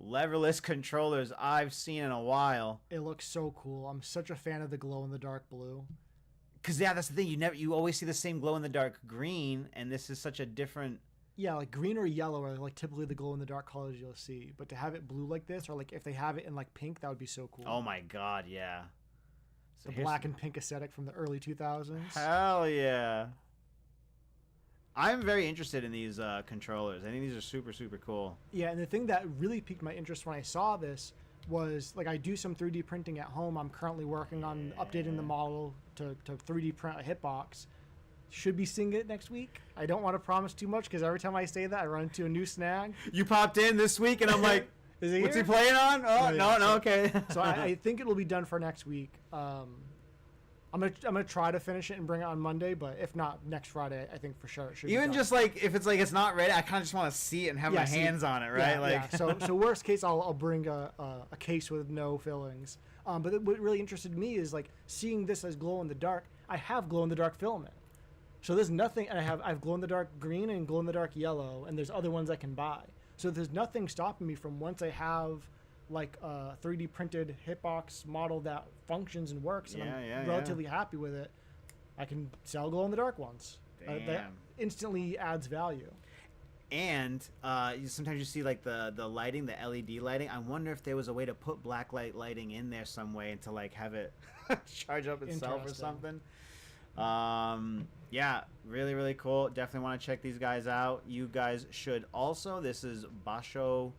leverless controllers I've seen in a while. It looks so cool. I'm such a fan of the glow in the dark blue. Cause yeah, that's the thing. You always see the same glow in the dark green, and this is such a different. Yeah, like green or yellow are like typically the glow in the dark colors you'll see. But to have it blue like this, or like if they have it in like pink, that would be so cool. Oh my god, yeah. So the black and pink aesthetic from the early 2000s. Hell yeah. I'm very interested in these controllers. I think these are super, super cool. Yeah, and the thing that really piqued my interest when I saw this was, like, I do some 3D printing at home. I'm currently working on updating the model to 3D print a hitbox. Should be seeing it next week. I don't want to promise too much because every time I say that, I run into a new snag. You popped in this week, and I'm like, Is he what's here? he playing on? Oh, yeah, no, okay. So I think it'll be done for next week. I'm gonna try to finish it and bring it on Monday, but if not, next Friday, I think for sure it should be Even done. just like if it's like it's not ready, I kind of just want to see it and have my see, hands on it, right? Yeah, like, yeah. So worst case, I'll bring a case with no fillings. But what really interested me is like seeing this as glow in the dark. I have glow in the dark filament, so there's nothing. And I have glow in the dark green and glow in the dark yellow, and there's other ones I can buy. So there's nothing stopping me from, once I have like a 3D printed hitbox model that functions and works, and I'm relatively happy with it, I can sell glow in the dark ones. That instantly adds value. And sometimes you see like the lighting, the LED lighting. I wonder if there was a way to put black lighting in there some way and to like have it charge up itself or something. Yeah, really, really cool. Definitely want to check these guys out. You guys should also. This is Basho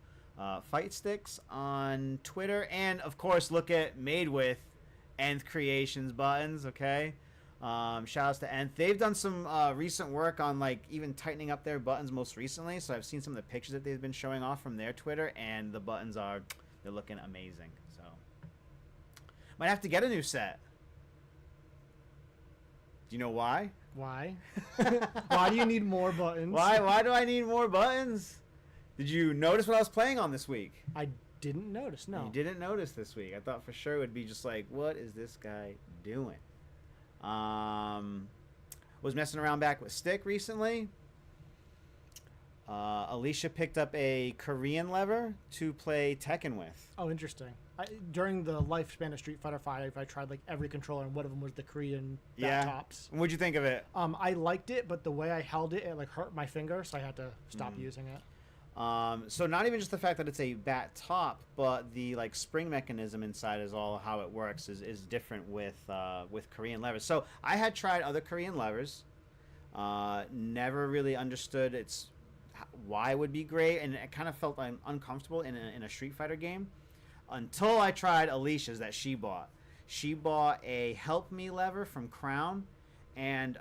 Fight Sticks on Twitter, and of course look at Made With Nth Creations buttons. Okay, shout outs to Nth. They've done some recent work on like even tightening up their buttons most recently, so I've seen some of the pictures that they've been showing off from their Twitter, and the buttons they're looking amazing. So might have to get a new set. Do you know why? Why? Why do you need more buttons? Why do I need more buttons? Did you notice what I was playing on this week? I didn't notice, no. You didn't notice this week. I thought for sure it would be just like, what is this guy doing? Was messing around back with Stick recently. Alicia picked up a Korean lever to play Tekken with. Oh, interesting. During the lifespan of Street Fighter V, I tried like every controller, and one of them was the Korean back tops. What'd you think of it? I liked it, but the way I held it, it like hurt my finger, so I had to stop using it. So not even just the fact that it's a bat top, but the like spring mechanism inside is all how it works is different with Korean levers. So I had tried other Korean levers, never really understood why it would be great, and it kind of felt uncomfortable in a Street Fighter game. until I tried Alicia's that she bought. She bought a Help Me lever from Crown, and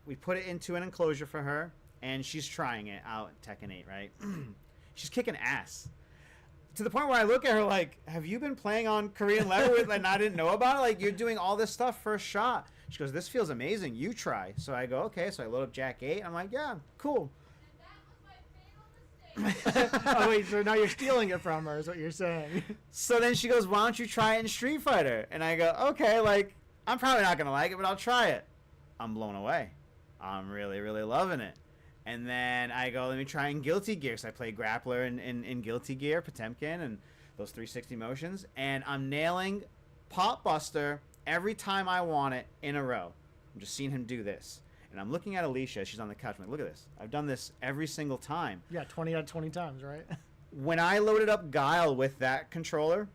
we put it into an enclosure for her, and she's trying it out at Tekken 8, right? She's kicking ass. To the point where I look at her like, have you been playing on Korean lever with and I didn't know about it? Like, you're doing all this stuff first shot. She goes, this feels amazing. You try. So I go, okay. So I load up Jack 8. I'm like, yeah, cool. Oh, wait, so now you're stealing it from her is what you're saying. So then she goes, why don't you try it in Street Fighter? And I go, okay, like, I'm probably not going to like it, but I'll try it. I'm blown away. I'm really, really loving it. And then I go, let me try in Guilty Gear. So I play Grappler in Guilty Gear, Potemkin, and those 360 motions. And I'm nailing Pop Buster every time I want it in a row. I'm just seeing him do this. And I'm looking at Alicia. She's on the couch. I'm like, look at this. I've done this every single time. Yeah, 20 out of 20 times, right? When I loaded up Guile with that controller,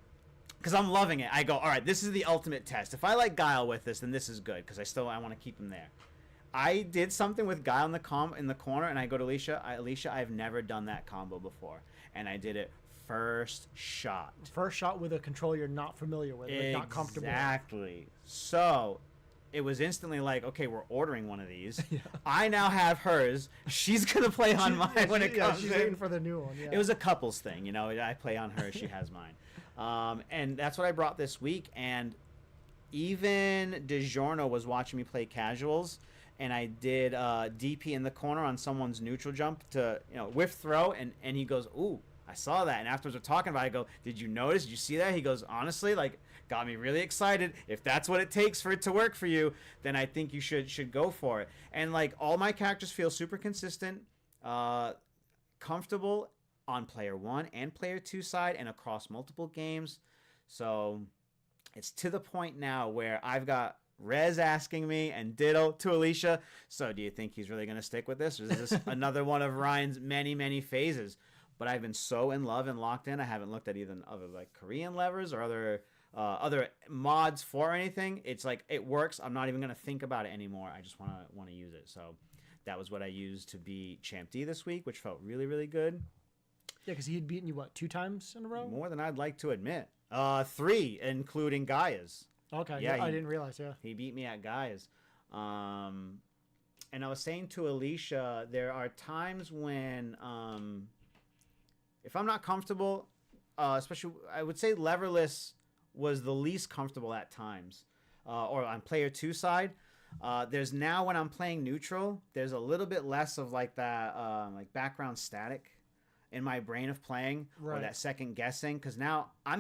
because I'm loving it, I go, all right, this is the ultimate test. If I like Guile with this, then this is good, because I want to keep him there. I did something with Guile in the corner, and I go to Alicia. Alicia, I've never done that combo before. And I did it first shot. First shot with a controller you're not familiar with, like not comfortable with. Exactly. So it was instantly like, okay, we're ordering one of these. Yeah. I now have hers. She's going to play on mine when it comes she's in. waiting for the new one. Yeah. It was a couples thing, you know. I play on her, she has mine. And that's what I brought this week. And even DiGiorno was watching me play casuals. And I did DP in the corner on someone's neutral jump to, whiff throw. And he goes, ooh, I saw that. And afterwards we're talking about it. I go, did you notice? Did you see that? He goes, honestly, like, got me really excited. If that's what it takes for it to work for you, then I think you should go for it. And, like, all my characters feel super consistent, comfortable on player 1 and player 2 side and across multiple games. So it's to the point now where I've got Rez asking me and ditto to Alicia. So do you think he's really going to stick with this? Or is this another one of Ryan's many, many phases? But I've been so in love and locked in. I haven't looked at either other like Korean levers or other mods for anything. It's like it works. I'm not even going to think about it anymore. I just want to use it. So that was what I used to beat Champ D this week, which felt really, really good. Yeah, because he had beaten you, what, 2 times in a row? More than I'd like to admit. 3, including Gaia's. Okay, yeah, I didn't realize, yeah. He beat me at Gaia's. And I was saying to Alicia, there are times when, if I'm not comfortable, especially, I would say leverless was the least comfortable at times. Or on player 2 side. There's now, when I'm playing neutral, there's a little bit less of like that, like background static in my brain of playing, right, or that second guessing, because now I'm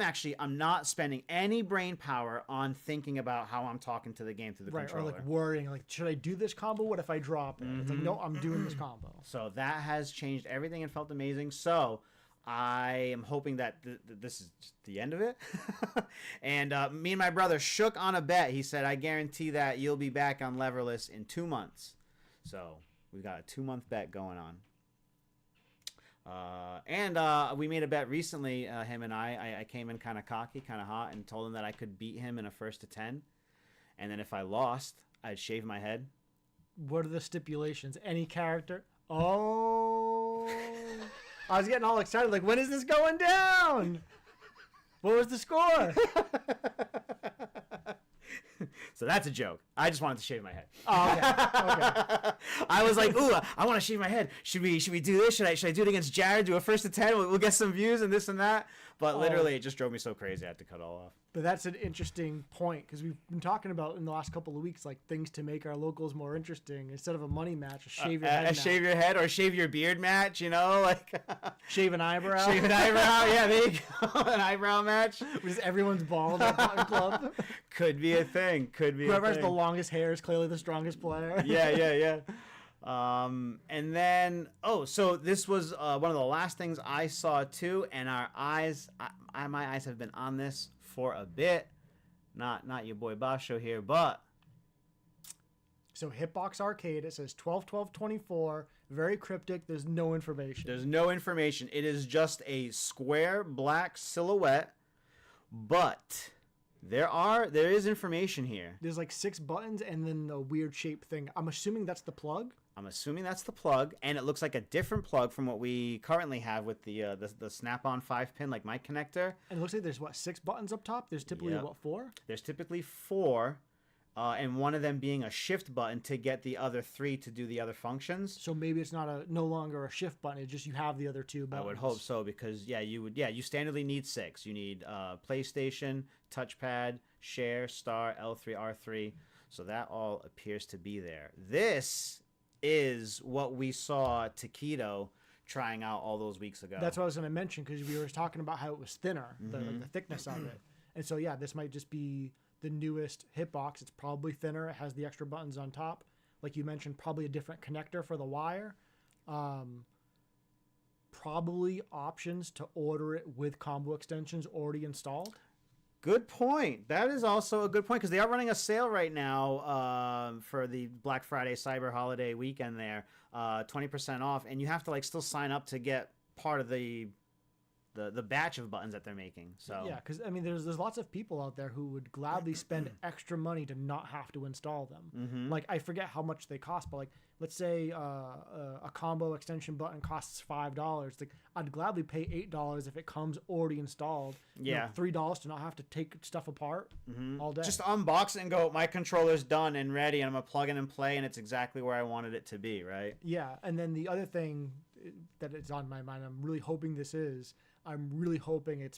not spending any brain power on thinking about how I'm talking to the game through the controller. Or like worrying, like, should I do this combo? What if I drop it? It's like, no, I'm doing this combo. So that has changed everything and felt amazing. So I am hoping that this is just the end of it. And me and my brother shook on a bet. He said, I guarantee that you'll be back on leverless in 2 months. So we've got a 2-month bet going on. And we made a bet recently, him and I came in kind of cocky, kind of hot, and told him that I could beat him in a 1st to 10. And then if I lost, I'd shave my head. What are the stipulations? Any character? Oh, I was getting all excited. Like, when is this going down? What was the score? So that's a joke. I just wanted to shave my head. Oh, okay. I was like, ooh, I want to shave my head. Should we do this? Should I do it against Jared? Do a 1st to 10? We'll get some views and this and that. But literally, it just drove me so crazy. I had to cut it all off. But that's an interesting point, because we've been talking about in the last couple of weeks, like, things to make our locals more interesting. Instead of a money match, a shave your head match. Shave your head or shave your beard match, like shave an eyebrow. Shave an eyebrow, yeah, there you go. An eyebrow match. Just everyone's bald at Button Club. Could be a thing. Whoever has the longest hair is clearly the strongest player. Yeah. And then, so this was one of the last things I saw too, and our eyes, my eyes have been on this for a bit. Not your boy Basho here, but. So Hitbox Arcade, it says 12/12/24, very cryptic. There's no information. There's no information. It is just a square black silhouette, but there is information here. There's like 6 buttons and then a weird shape thing. I'm assuming that's the plug. I'm assuming that's the plug, and it looks like a different plug from what we currently have with the snap-on 5-pin like mic connector. And it looks like there's 6 buttons up top. There's typically 4. There's typically 4, and one of them being a shift button to get the other 3 to do the other functions. So maybe it's no longer a shift button. It's just you have the other 2 buttons. I would hope so, because you standardly need 6. You need PlayStation, touchpad, share, star, L3, R3. So that all appears to be there. This is what we saw Taquito trying out all those weeks ago. That's what I was going to mention, because we were talking about how it was thinner, the thickness of it. And so, yeah, this might just be the newest hitbox. It's probably thinner. It has the extra buttons on top. Like you mentioned, probably a different connector for the wire. Probably options to order it with combo extensions already installed. Good point. That is also a good point, because they are running a sale right now for the Black Friday Cyber Holiday weekend there, 20% off, and you have to still sign up to get part of the batch of buttons that they're making. So yeah, because there's lots of people out there who would gladly spend extra money to not have to install them. Like, I forget how much they cost, but let's say a combo extension button costs $5. I'd gladly pay $8 if it comes already installed. Yeah, $3 to not have to take stuff apart all day. Just unbox it and go, my controller's done and ready, and I'm gonna plug in and play, and it's exactly where I wanted it to be. Right? Yeah, and then the other thing that is on my mind, I'm really hoping it's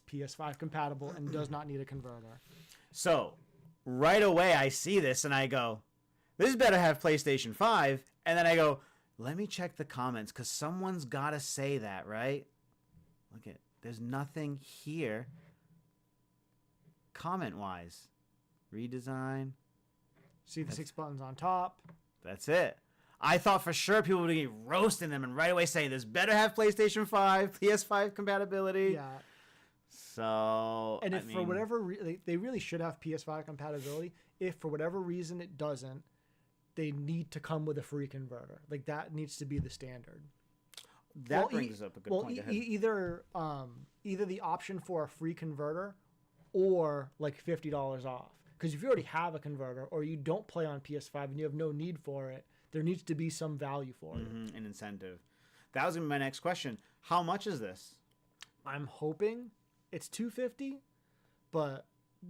PS5 compatible and does not need a converter. So right away I see this and I go, this better have PlayStation 5. And then I go, let me check the comments, because someone's got to say that, right? There's nothing here comment-wise. Redesign. See the 6 buttons on top. That's it. I thought for sure people would be roasting them and right away saying, this better have PlayStation 5, PS5 compatibility. Yeah. So, and if for whatever reason, they really should have PS5 compatibility. If for whatever reason it doesn't, they need to come with a free converter. That needs to be the standard. That brings up a good point. Either the option for a free converter or $50 off. Because if you already have a converter or you don't play on PS5 and you have no need for it, there needs to be some value for it. An incentive. That was going to be my next question. How much is this? I'm hoping it's $250, but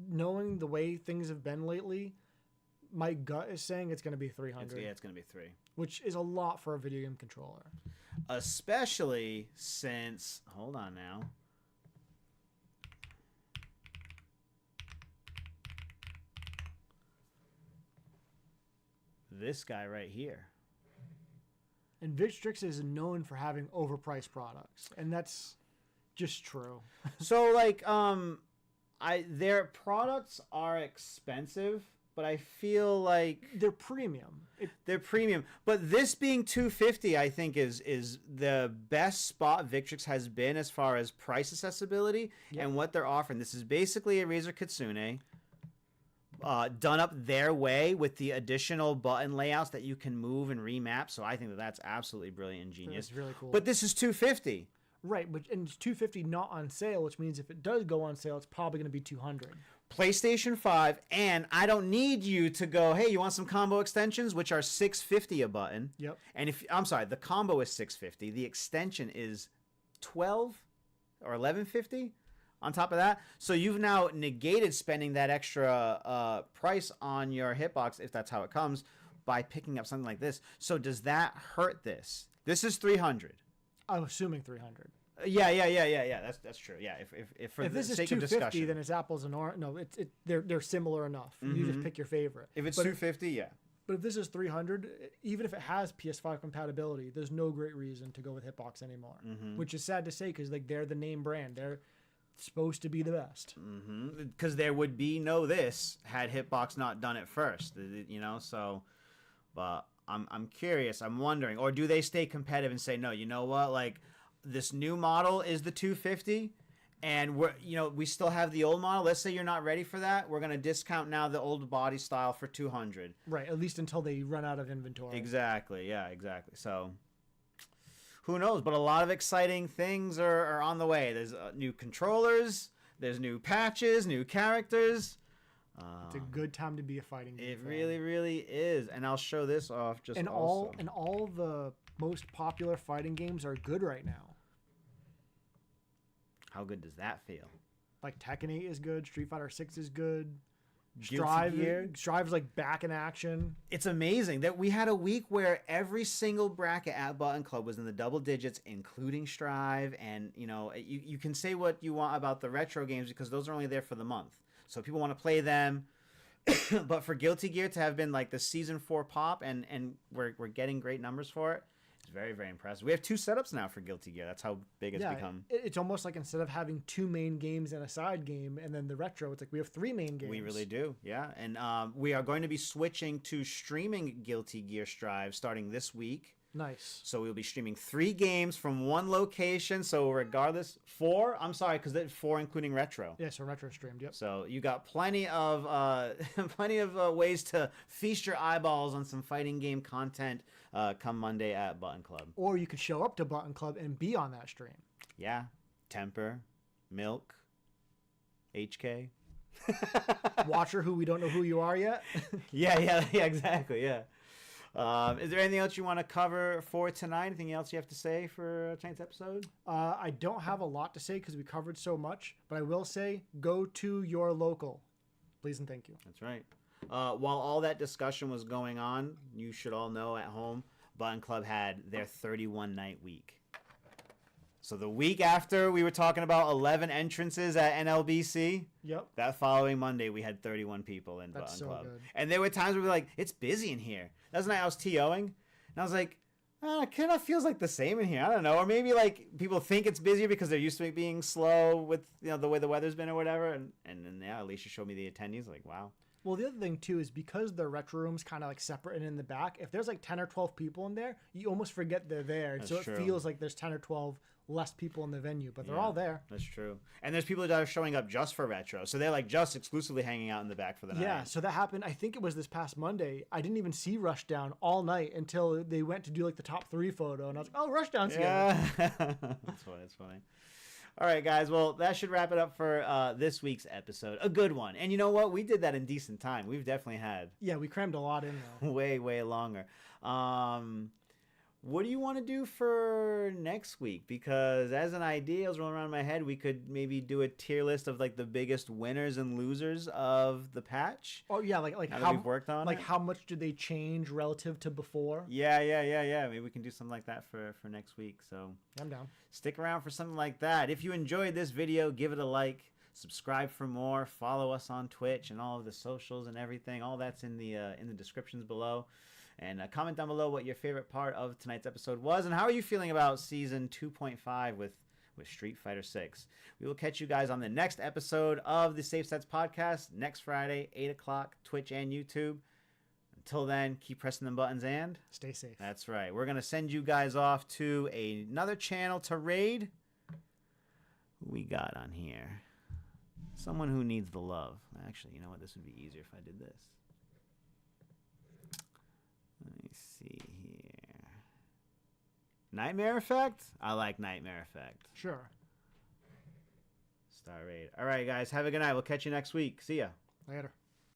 knowing the way things have been lately, my gut is saying it's going to be $300. It's going to be $300. Which is a lot for a video game controller. Especially since, hold on now. This guy right here. And Victrix is known for having overpriced products, and that's just true. So their products are expensive, but I feel like they're premium. They're premium, but this being $250, I think is the best spot Victrix has been as far as price accessibility and what they're offering. This is basically a Razer Kitsune. Done up their way with the additional button layouts that you can move and remap. So I think that's absolutely brilliant and genius. It's really cool. But this is $250. Right, and it's $250 not on sale, which means if it does go on sale, it's probably going to be $200. PlayStation 5, and I don't need you to go, hey, you want some combo extensions, which are $650 a button. Yep. And the combo is $650. The extension is $12 or $11.50. On top of that, so you've now negated spending that extra price on your hitbox, if that's how it comes, by picking up something like this. So does that hurt this? This is $300. I'm assuming $300. Yeah. That's true. Yeah. If for if the this is sake of discussion, then it's apples and oranges. No, they're similar enough. You just pick your favorite. If it's $250, yeah. But if this is $300, even if it has PS5 compatibility, there's no great reason to go with Hitbox anymore. Which is sad to say, because they're the name brand. They're supposed to be the best. Because there would be no this had Hitbox not done it first. So, but I'm curious. I'm wondering, or do they stay competitive and say, no, you know what, this new model is the $250, and we still have the old model. Let's say you're not ready for that. We're gonna discount now the old body style for $200. Right, at least until they run out of inventory. Exactly. Yeah. Exactly. So. Who knows? But a lot of exciting things are on the way. There's new controllers. There's new patches, new characters. It's a good time to be a fighting game It fan. really, really is. And I'll show this off just also. All the most popular fighting games are good right now. How good does that feel? Like Tekken 8 is good. Street Fighter 6 is good. Guilty Gear. Strive's like back in action. It's amazing that we had a week where every single bracket at Button Club was in the double digits, including Strive. And, you know, you can say what you want about the retro games because those are only there for the month. So people want to play them. But for Guilty Gear to have been like the season 4 pop and we're getting great numbers for it, it's very, very impressive. We have 2 setups now for Guilty Gear. That's how big it's become. It's almost like instead of having 2 main games and a side game and then the retro, it's like we have 3 main games. We really do, yeah. And we are going to be switching to streaming Guilty Gear Strive starting this week. Nice. So we'll be streaming 3 games from one location. So regardless, 4. I'm sorry, because that's 4 including retro. Yeah, so retro streamed. Yep. So you got plenty of ways to feast your eyeballs on some fighting game content come Monday at Button Club. Or you could show up to Button Club and be on that stream. Yeah, Temper, Milk, HK. Watcher, who we don't know who you are yet. Yeah, exactly. Yeah. Is there anything else you want to cover for tonight? Anything else you have to say for tonight's episode? I don't have a lot to say because we covered so much, but I will say go to your local. Please and thank you. That's right. While all that discussion was going on, you should all know at home, Button Club had their 31-night week. So the week after we were talking about 11 entrances at NLBC, yep. That following Monday we had 31 people in That's Button so Club. good. And there were times where we were like, it's busy in here. That was the night I was TOing, and I was like, it kind of feels like the same in here. I don't know. Or maybe like people think it's busier because they're used to it being slow with, you know, the way the weather's been or whatever. And then yeah, Alicia showed me the attendees. Like, wow. Well, the other thing too is because the retro room's kind of like separate and in the back, if there's like 10 or 12 people in there, you almost forget they're there. That's so true. It feels like there's 10 or 12 less people in the venue, but they're all there. That's true. And there's people that are showing up just for retro. So they're like just exclusively hanging out in the back for the night. Yeah, so that happened. I think it was this past Monday. I didn't even see Rushdown all night until they went to do like the top 3 photo. And I was like, oh, Rushdown's here. Yeah. That's funny. All right, guys. Well, that should wrap it up for this week's episode. A good one. And you know what? We did that in decent time. We've definitely had Yeah, we crammed a lot in though. way, way longer. What do you want to do for next week? Because as an idea, I was rolling around in my head, we could maybe do a tier list of like the biggest winners and losers of the patch. Oh yeah, like how we've worked on like it. how much did they change relative to before? Yeah. Maybe we can do something like that for next week. So I'm down. stick around for something like that. If you enjoyed this video, give it a like, subscribe for more, follow us on Twitch and all of the socials and everything. All that's in the descriptions below. And comment down below what your favorite part of tonight's episode was, and how are you feeling about season 2.5 with Street Fighter 6. We will catch you guys on the next episode of the Safe Sets podcast next Friday, 8 o'clock, Twitch and YouTube. Until then, keep pressing them buttons and Stay safe. that's right. We're going to send you guys off to another channel to raid. Who we got on here? Someone who needs the love. Actually, you know what? This would be easier if I did this. Let me see here. Nightmare Effect? I like Nightmare Effect. Sure. Star raid. All right, guys. Have a good night. We'll catch you next week. See ya. Later.